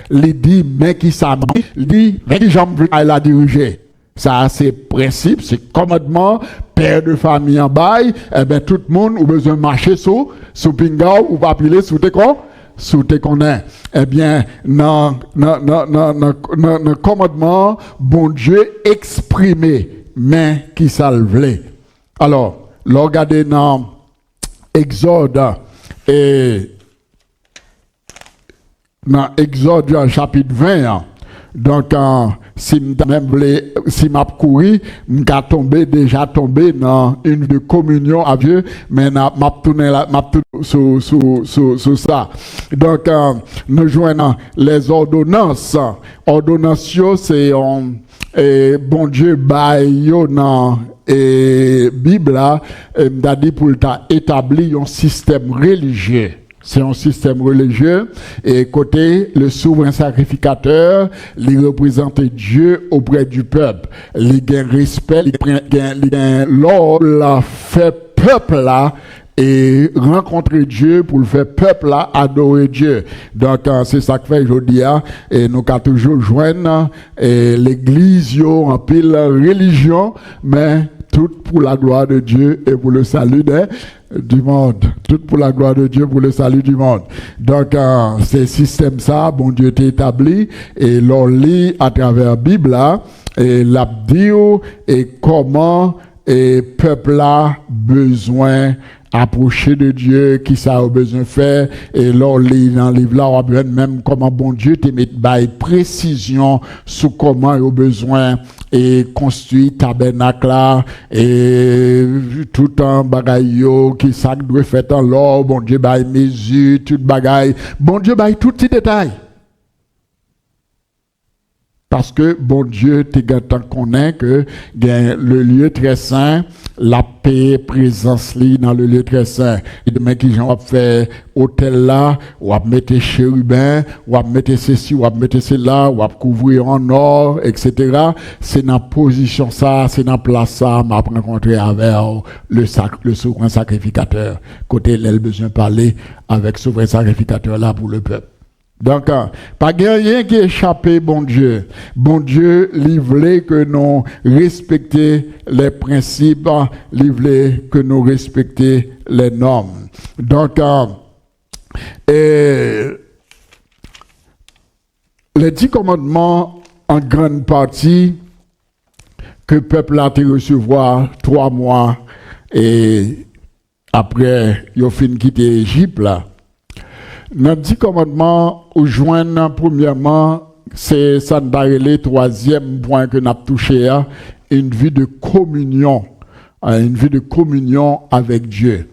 Il dit, mais qui ça me voulait. Il dit, mais qui j'en voulais la diriger. Ça, c'est principe, c'est commandement, père de famille en bail, eh bien, tout le monde a besoin de marcher sous Pingao ou pas piler sous tes quoi? Sous tes connais. Eh bien, dans commandement, bon Dieu exprimé, mais qui ça le voulait. Alors, regardez dans Exode et dans Exode chapitre 20, donc, si m'a couru, m'a déjà tombé dans une de communion avec Dieu, mais m'a tourné sous ça. Donc, nous joignons les ordonnances. Ordonnances, c'est bon Dieu bail dans Bible là, m'a dit pour établir un système religieux. C'est un système religieux et côté le souverain sacrificateur, il représente Dieu auprès du peuple. Il gagne respect, il gagne l'ordre fait peuple là et rencontrer Dieu pour le faire peuple là adorer Dieu. Donc c'est ça que fait aujourd'hui et nous avons toujours joindre l'église en pile religion mais tout pour la gloire de Dieu et pour le salut du monde. Tout pour la gloire de Dieu, pour le salut du monde. Donc, c'est système ça, bon Dieu t'a établi, et l'on lit à travers la Bible là, et l'abdio, et comment, et peuple là, besoin approcher de Dieu, qui ça a besoin de faire, et l'on lit dans le livre là, on a besoin même comment bon Dieu te met bail précision sur comment il a besoin et construit tabernacle là et tout un bagaille qui ça doit faire en l'or, bon Dieu bail mesure, tout bagaille, bon Dieu bail tout petit détail. Parce que bon Dieu te gâtant connaît que le lieu très saint, la paix, présence li dans le lieu très saint. Et demain qui j'en fait hôtel là, ou à mettre chérubin, ou à mettre ceci, ou à mettre cela, ou à couvrir en or, etc. C'est dans position ça, c'est dans place ça, m'a rencontré avec le souverain sacrificateur. Côté l'elle besoin de parler avec souverain sacrificateur là pour le peuple. Donc, pas rien qui échappé, bon Dieu. Bon Dieu, livré que nous respecter les principes, livré que nous respecter les normes. Donc, les 10 commandements, en grande partie, que le peuple a été recevoir 3 mois et après, il a fini quitter l'Égypte là. Dans 10 commandements, au joindre, premièrement, c'est ça le 3e point que nous avons touché, une vie de communion. Une vie de communion avec Dieu.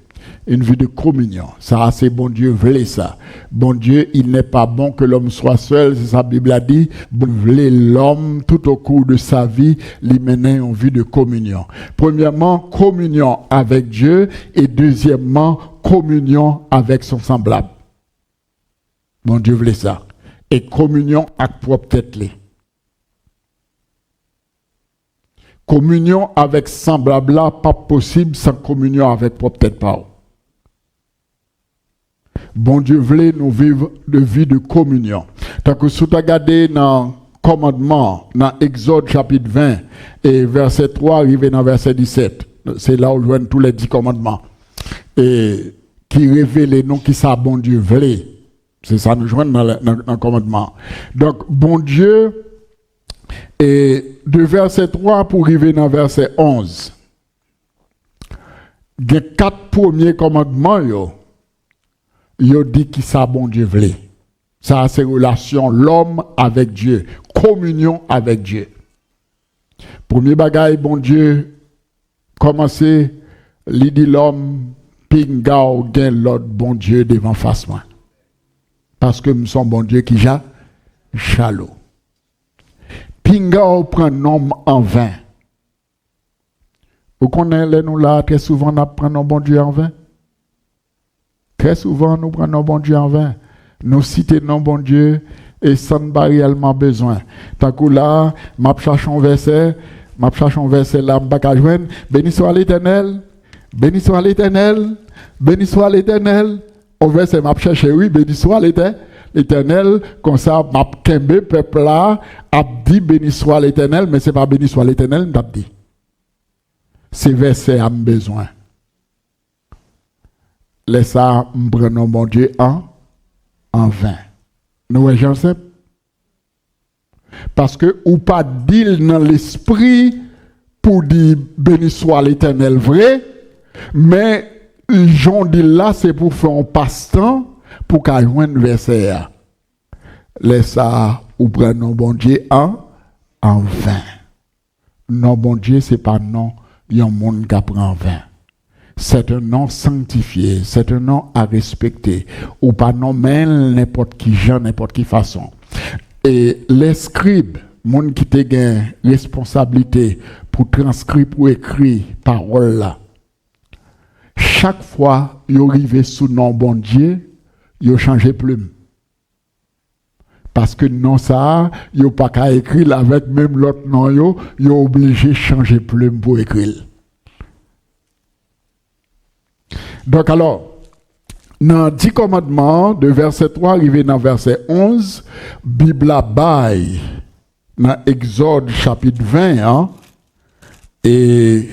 Une vie de communion. Ça, c'est bon Dieu voulait ça. Bon Dieu, il n'est pas bon que l'homme soit seul, c'est ça, la Bible a dit. Bon voulait l'homme, tout au cours de sa vie, lui mener une vie de communion. Premièrement, communion avec Dieu, et deuxièmement, communion avec son semblable. Mon Dieu voulait ça. Et communion avec propre tête. Communion avec semblable là, pas possible sans communion avec propre tête. Bon Dieu voulait nous vivre de vie de communion. Tant que si tu as regardé dans commandement, dans Exode chapitre 20 et verset 3, arrivé dans verset 17, c'est là où on joue tous les 10 commandements. Et qui révèle nous qui ça bon Dieu voulait. C'est ça nous joignent dans le commandement. Donc, bon Dieu, et de verset 3 pour arriver dans verset 11, il y a 4 premiers commandements, yo dit qui ça bon Dieu voulait. Ça, c'est relation l'homme avec Dieu, communion avec Dieu. Premier bagaille, bon Dieu, commencer, il dit l'homme, pinga ou gain l'autre bon Dieu devant face moi. Parce que nous sommes bon Dieu qui a chalot. Pinga ou prend nom en vain. Vous connaissez nous là, très souvent nous prenons bon Dieu en vain. Très souvent nous prenons bon Dieu en vain. Nous citons non bon Dieu et sans pas réellement besoin. Tant que là, m'a cherché un verset là, m'a pas joindre. Béni soit l'Éternel, béni soit l'Éternel, béni soit l'Éternel. Au verset m'a cherché oui, béni soit l'Éternel, comme ça m'a kembe peuple là a dit béni soit l'Éternel, mais c'est pas béni soit l'Éternel m'a dit. C'est verset a besoin. Laisse ça prenons mon Dieu en vain. Nous voyons ça. Parce que ou pas dire dans l'esprit pour dire béni soit l'Éternel vrai, mais Jean dit là, c'est pour faire un passe-temps pour qu'il y ait un verset. Laisse ça, ou prenons bon Dieu en vain. Non, bon Dieu, c'est pas non, il y a un monde qui apprend en vain. C'est un nom sanctifié, c'est un nom à respecter. Ou pas non, mais n'importe qui genre, n'importe qui façon. Et les scribes, monde qui te gagne responsabilité pour transcrire, pour écrire parole là. Chaque fois, ils arrivent sous nom bon Dieu, ils changé plume. Parce que non ça, ils pas qu'à écrire avec même l'autre nom, ils obligé de changer plume pour écrire. Donc alors, dans 10 commandements, de verset 3 arrivé dans verset 11, Bible a bail dans Exode chapitre 20, et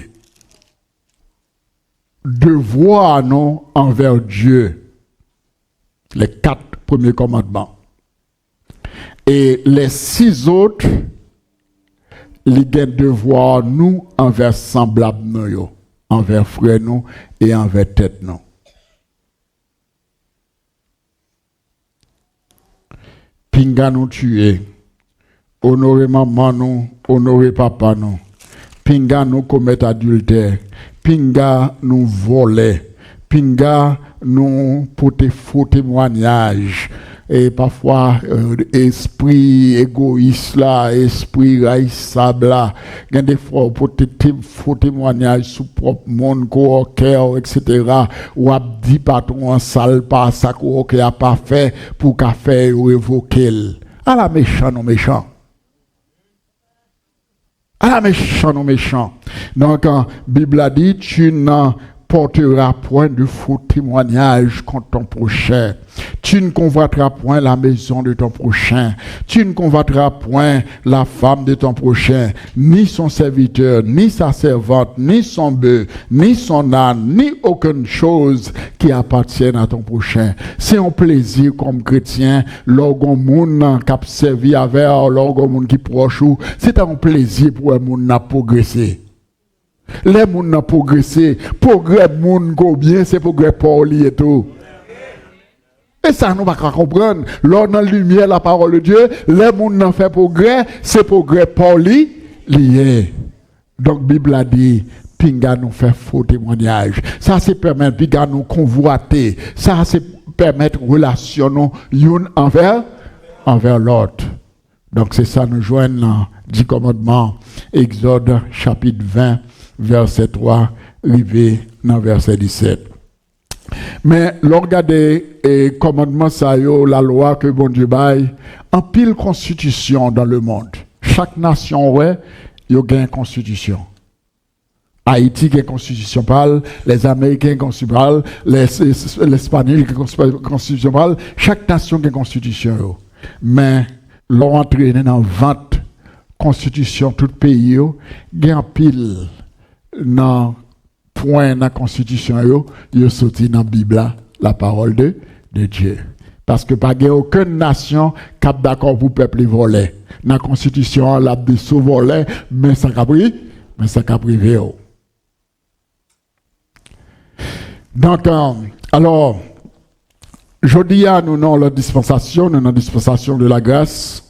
devoir non envers Dieu, les 4 premiers commandements. Et les 6 autres, les devoir nous envers semblables nous, envers frères nous et envers tête nous. Pinga nous tuer, honorer maman nous, honorer papa nous. Pinga nous commettre adultère, pinga nous voler, pinga nous porter faux témoignage. Et parfois, esprit égoïste là, esprit raïsable là, il y a des fois, pour faux témoignages sous propre monde, cœur, etc. Ou a dit patron en salle, pas ça qu'on a pas fait, pour qu'a fait révoquer. À la méchant, non méchant. À la méchant, non méchant. Donc, la Bible a dit, tu n'en porteras point de faux témoignages contre ton prochain. Tu ne convoiteras point la maison de ton prochain. Tu ne convoiteras point la femme de ton prochain, ni son serviteur, ni sa servante, ni son bœuf, ni son âne, ni aucune chose qui appartienne à ton prochain. C'est un plaisir comme chrétien, lorsqu'on moun qui a servi avec, lorsqu'on moun qui proche ou, c'est un plaisir pour un moun à progresser. Les gens ont progressé. Progrès moun combien c'est progrès Pauli et tout. Et ça nous pas comprendre. Lors de la lumière la parole de Dieu, les gens ont fait progrès, c'est progrès Pauli lié. Donc Bible a dit pinga nous fait faux témoignage. Ça c'est permettre pinga nous convoiter. Ça c'est permettre relation une envers l'autre. Donc c'est ça nous joignent dans 10 commandements. Exode chapitre 20 verset 3, arrivé dans verset 17. Mais regardez les commandements, la loi que bon Dieu baille, en pile constitution dans le monde. Chaque nation, ouais, il y a une constitution. Haïti qui a une constitution parle, les Américains qui ont une constitution parle, les Espagnols qui ont une constitution parle, chaque nation qui a une constitution. Mais l'on entraîné dans 20 constitutions, tout pays, il y a un pile dans point dans la constitution yo sorti dans la Bible la parole de Dieu parce que pas aucune nation qui est d'accord pour peuple voler dans la constitution la de sous voler mais ça a privé. Donc alors je dis à nous non la dispensation de la grâce,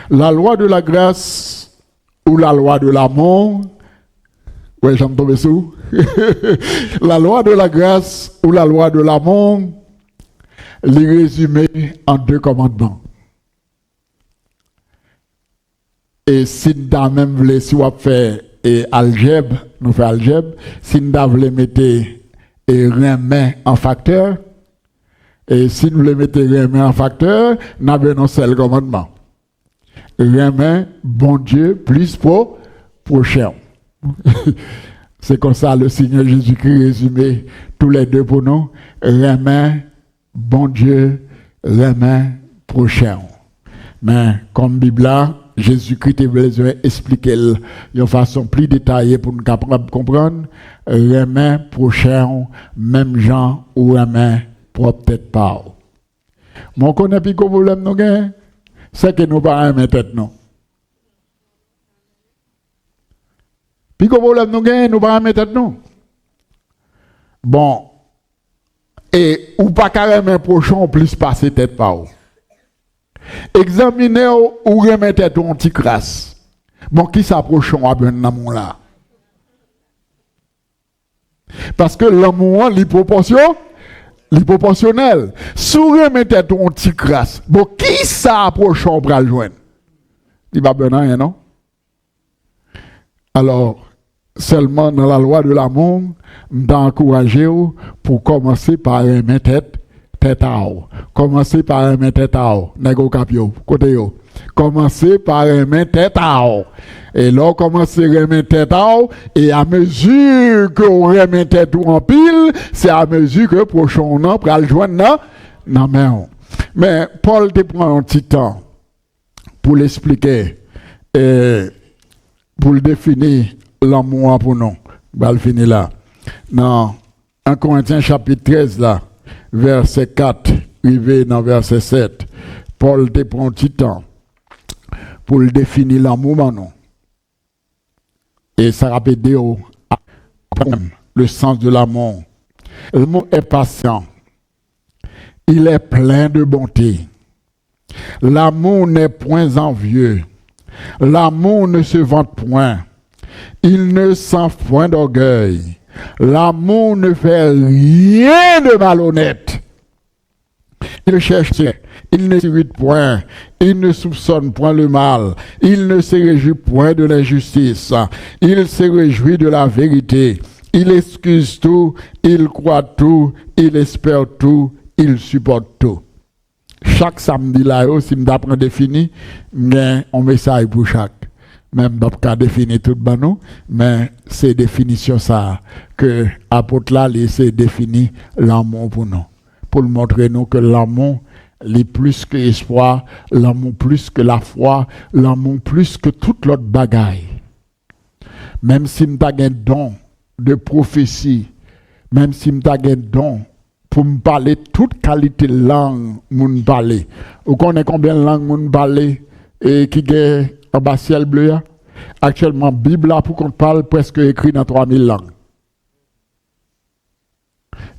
la loi de la grâce ou la loi de l'amour. Oui, j'en tombe sous. La loi de la grâce ou la loi de l'amour, les résumer en 2 commandements. Et si nous même voulu, si on fait algèbre, nous faisons algèbre, si nous voulons mettre remet en facteur, et si nous voulons mettre remet en facteur, nous avons un seul commandement. Remet, bon Dieu, plus pour prochain. C'est comme ça le Seigneur Jésus-Christ résumé tous les 2 pour nous. Remet, bon Dieu, remet, prochain. Mais comme Bible, Jésus-Christ a besoin d'expliquer de façon plus détaillée pour nous comprendre. Remet, prochain, même gens ou remet, peut-être pas. Mais on connaît plus qu'au problème nous gagnons, c'est que nous ne pas remettre tête non. Puis comme problème nous gagnons, nous pas mettre tête non. Bon, et ou pas carrément prochain plus passer tête par où. Examinez ou remettre tête en petit crasse. Bon, qui s'approche à ben l'amour là? Parce que l'amour est proportionnel. Si vous remettez tête en petit crasse, bon, qui s'approche pour le joindre? Il va ben rien non? Alors, seulement dans la loi de l'amour, d'encourager pour commencer par remettre tête à haut. Commencer par remettre tête à haut. Nego capio, côté yo. Commencer par remettre tête à haut. Et là, commencer à remettre tête à haut. Et à mesure que on remet tête en pile, c'est à mesure que prochain an pour le joindre dans main. Mais Paul te prend un petit temps pour l'expliquer. Pour le définir l'amour pour nous. On va le finir là. Dans 1 Corinthiens chapitre 13 là, verset 4, arrivé dans verset 7, Paul te prend un petit temps pour le définir l'amour pour nous. Et ça rappelle le sens de l'amour. L'amour est patient. Il est plein de bonté. L'amour n'est point envieux. L'amour ne se vante point. Il ne s'enfle point d'orgueil. L'amour ne fait rien de malhonnête. Il cherche, il ne s'irrite point, il ne soupçonne point le mal, il ne se réjouit point de l'injustice, il se réjouit de la vérité, il excuse tout, il croit tout, il espère tout, il supporte tout. Chaque samedi là, si je apprends défini, mais on message pour chaque. Même pas définir tout nous, mais c'est définition ça que apôtre là, c'est défini l'amour pour nous. Pour montrer nous que l'amour est plus que l'espoir, l'amour plus que la foi, l'amour plus que toute l'autre bagaille. Même si nous avons un don de prophétie, même si nous avons un don pour me parler toute qualité de langue, nous parler. Vous connaissez combien de langues nous parler et qui est en bas ciel bleu? Actuellement, Bible là pour qu'on parle presque écrit dans 3000 langues.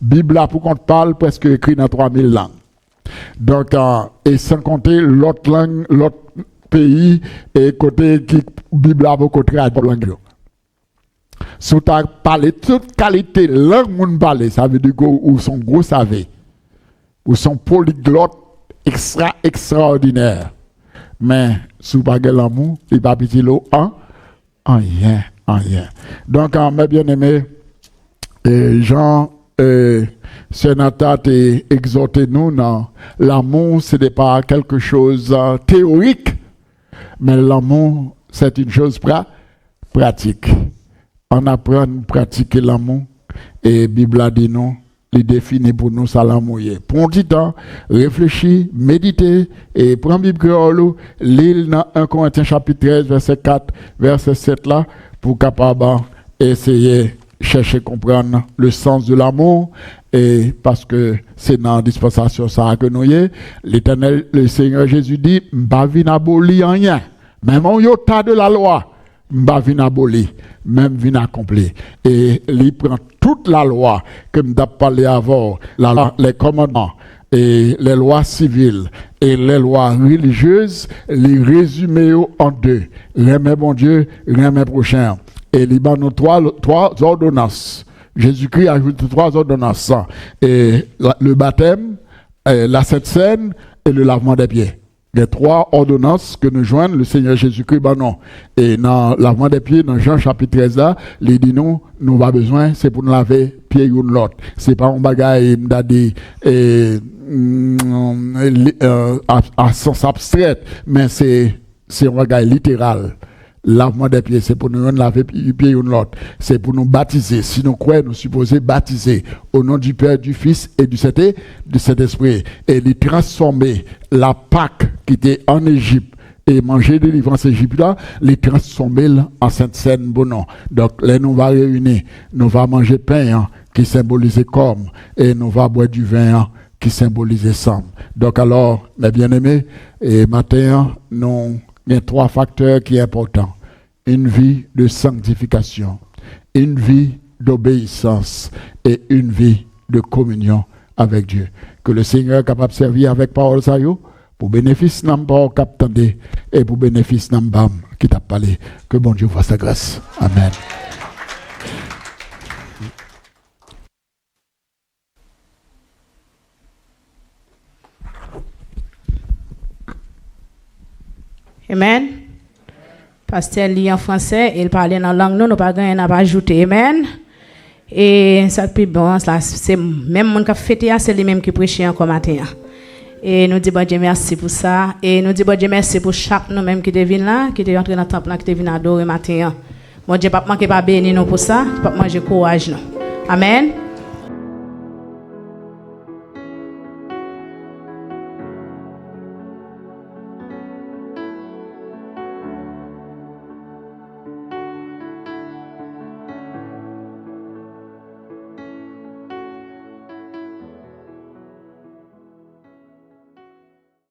Bible là pour qu'on parle presque écrit dans 3000 langues. Donc, et sans compter l'autre langue, l'autre pays, et côté qui Bible là pour côté à langue. Si tu as parlé toute qualité de langue, moun parler, ça veut dire que ou sont gros savés, ou sont polyglottes extraordinaires. Mais si vous n'avez pas l'amour, il va pas l'eau en rien. Donc, mes bien-aimés, Jean, sénateur a exhorté nous dans l'amour, ce n'est pas quelque chose théorique, mais l'amour, c'est une chose pratique. On apprend à pratiquer l'amour et la Bible a dit non, il définit pour nous ça l'amour. Prends du temps, réfléchis, méditez et prends la Bible créole, lis dans 1 Corinthiens chapitre 13, verset 4, verset 7 là, pour capable essayer chercher à comprendre le sens de l'amour et parce que c'est dans la dispensation ça que nous y est. L'Éternel, le Seigneur Jésus dit, m'pa vin abolir rien, même en yota de la loi. M'ba vin aboli, même vin accompli. Et il prend toute la loi que m'da parlé avant, les commandements et les lois civiles et les lois religieuses, les résumer en deux. Remets bon Dieu, remets prochain. Et il y a trois ordonnances. Jésus-Christ a ajouté 3 ordonnances. Et le baptême, la Sainte Seine et le lavement des pieds. Les 3 ordonnances que nous joignent le Seigneur Jésus-Christ, non. Et dans lavement des pieds, dans Jean chapitre 13 là, il dit nous avons besoin, c'est pour nous laver pieds une l'autre. C'est pas un bagage à sens abstrait, mais c'est un bagage littéral. Lavement des pieds, c'est pour nous laver pieds une l'autre. C'est pour nous baptiser. Si nous croyons, nous supposons baptiser au nom du Père, du Fils et du Saint-Esprit. Et les transformer la Pâque qui était en Égypte et manger de délivrance Égypte là, les transformer en Sainte Seine bon nom. Donc là, nous va réunir, nous va manger pain qui symbolise comme et nous va boire du vin qui symbolise sang. Donc alors, mes bien-aimés, et matin, nous il y a 3 facteurs qui sont importants. Une vie de sanctification, une vie d'obéissance et une vie de communion avec Dieu. Que le Seigneur est capable de servir avec parole ça pour bénéfice n'a pas capté et pour bénéfice n'a pas qui t'a parlé. Que bon Dieu fasse sa grâce. Amen. Amen. Pasteur lit en français, il parlait dans la langue, nous pas rien à ajouter. Amen. Et ça plus bon, c'est même mon qui a fêté, c'est lui même qui prêchait encore matin. Et nous disons bon Dieu merci pour ça. Et nous disons bon Dieu merci pour chaque nous même qui est venu là, qui est entré dans le temple là, qui est venu adorer matin. Bon Dieu pas manquer pas bénir nous pour ça, pas manger courage nous. Amen.